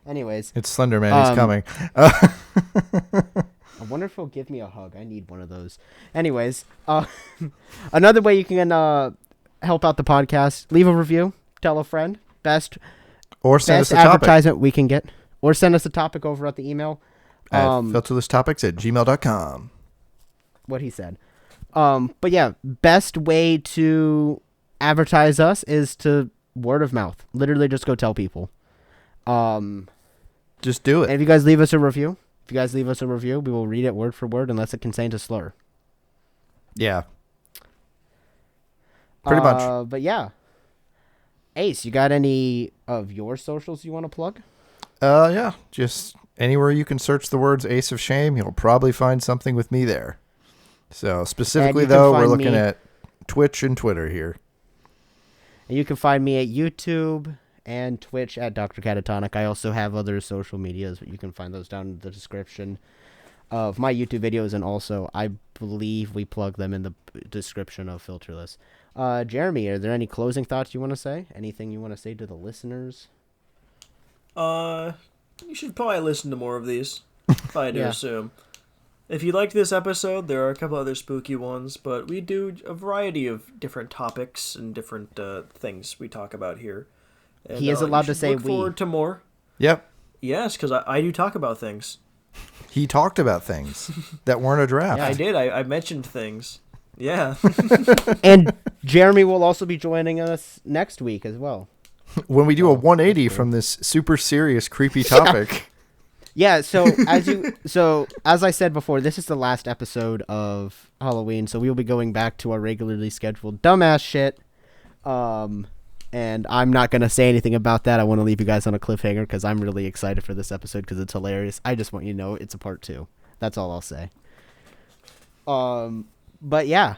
Anyways, it's Slenderman. He's coming. I wonder if he'll give me a hug. I need one of those. Anyways, another way you can help out the podcast: leave a review, tell a friend. Best Or send us a topic advertisement we can get, or send us a topic over at the email. at filterlesstopics@gmail.com. What he said. But yeah, best way to advertise us is to word of mouth. Literally, just go tell people. Just do And it. if you guys leave us a review, we will read it word for word unless it contains a slur. Yeah. Pretty much. But yeah. Ace, you got any of your socials you want to plug? Yeah. Just anywhere you can search the words Ace of Shame, you'll probably find something with me there. So specifically, And you can though, we're find looking me- at Twitch and Twitter here. And you can find me at YouTube and Twitch at Dr. Catatonic. I also have other social medias, but you can find those down in the description of my YouTube videos, and also I believe we plug them in the description of Filterless. Jeremy, are there any closing thoughts you want to say? Anything you want to say to the listeners? You should probably listen to more of these, if I do Yeah. assume. If you liked this episode, there are a couple other spooky ones, but we do a variety of different topics and different things we talk about here. And, He is you allowed to should say look we. forward to more. Yep. Yes, because I do talk about things. He talked about things that weren't a draft. I did. I mentioned things. Yeah. And Jeremy will also be joining us next week as well. When we do a 180 from this super serious, creepy topic. Yeah, so as I said before, this is the last episode of Halloween, so we'll be going back to our regularly scheduled dumbass shit. And I'm not going to say anything about that. I want to leave you guys on a cliffhanger because I'm really excited for this episode because it's hilarious. I just want you to know it's a part 2. That's all I'll say. But yeah.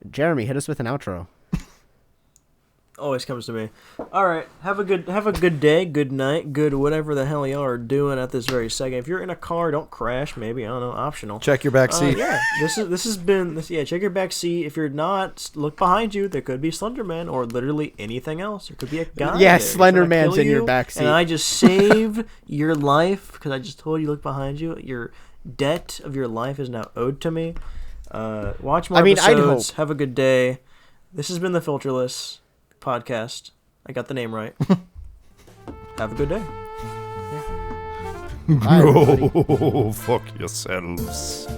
Jeremy, hit us with an outro. Always comes to me. All right, have a good day, good night, good whatever the hell y'all are doing at this very second. If you're in a car, don't crash. Maybe, I don't know, optional. Check your back seat. Yeah, this has been this. Yeah, check your back seat. If you're not, look behind you. There could be Slenderman or literally anything else. There could be a guy. Yeah, there. Slenderman's in your back seat. And I just saved your life because I just told you look behind you. Your debt of your life is now owed to me. Watch more episodes. I'd hope. Have a good day. This has been the Filterless Podcast. I got the name right. Have a good day. Bye, everybody. Oh, fuck yourselves.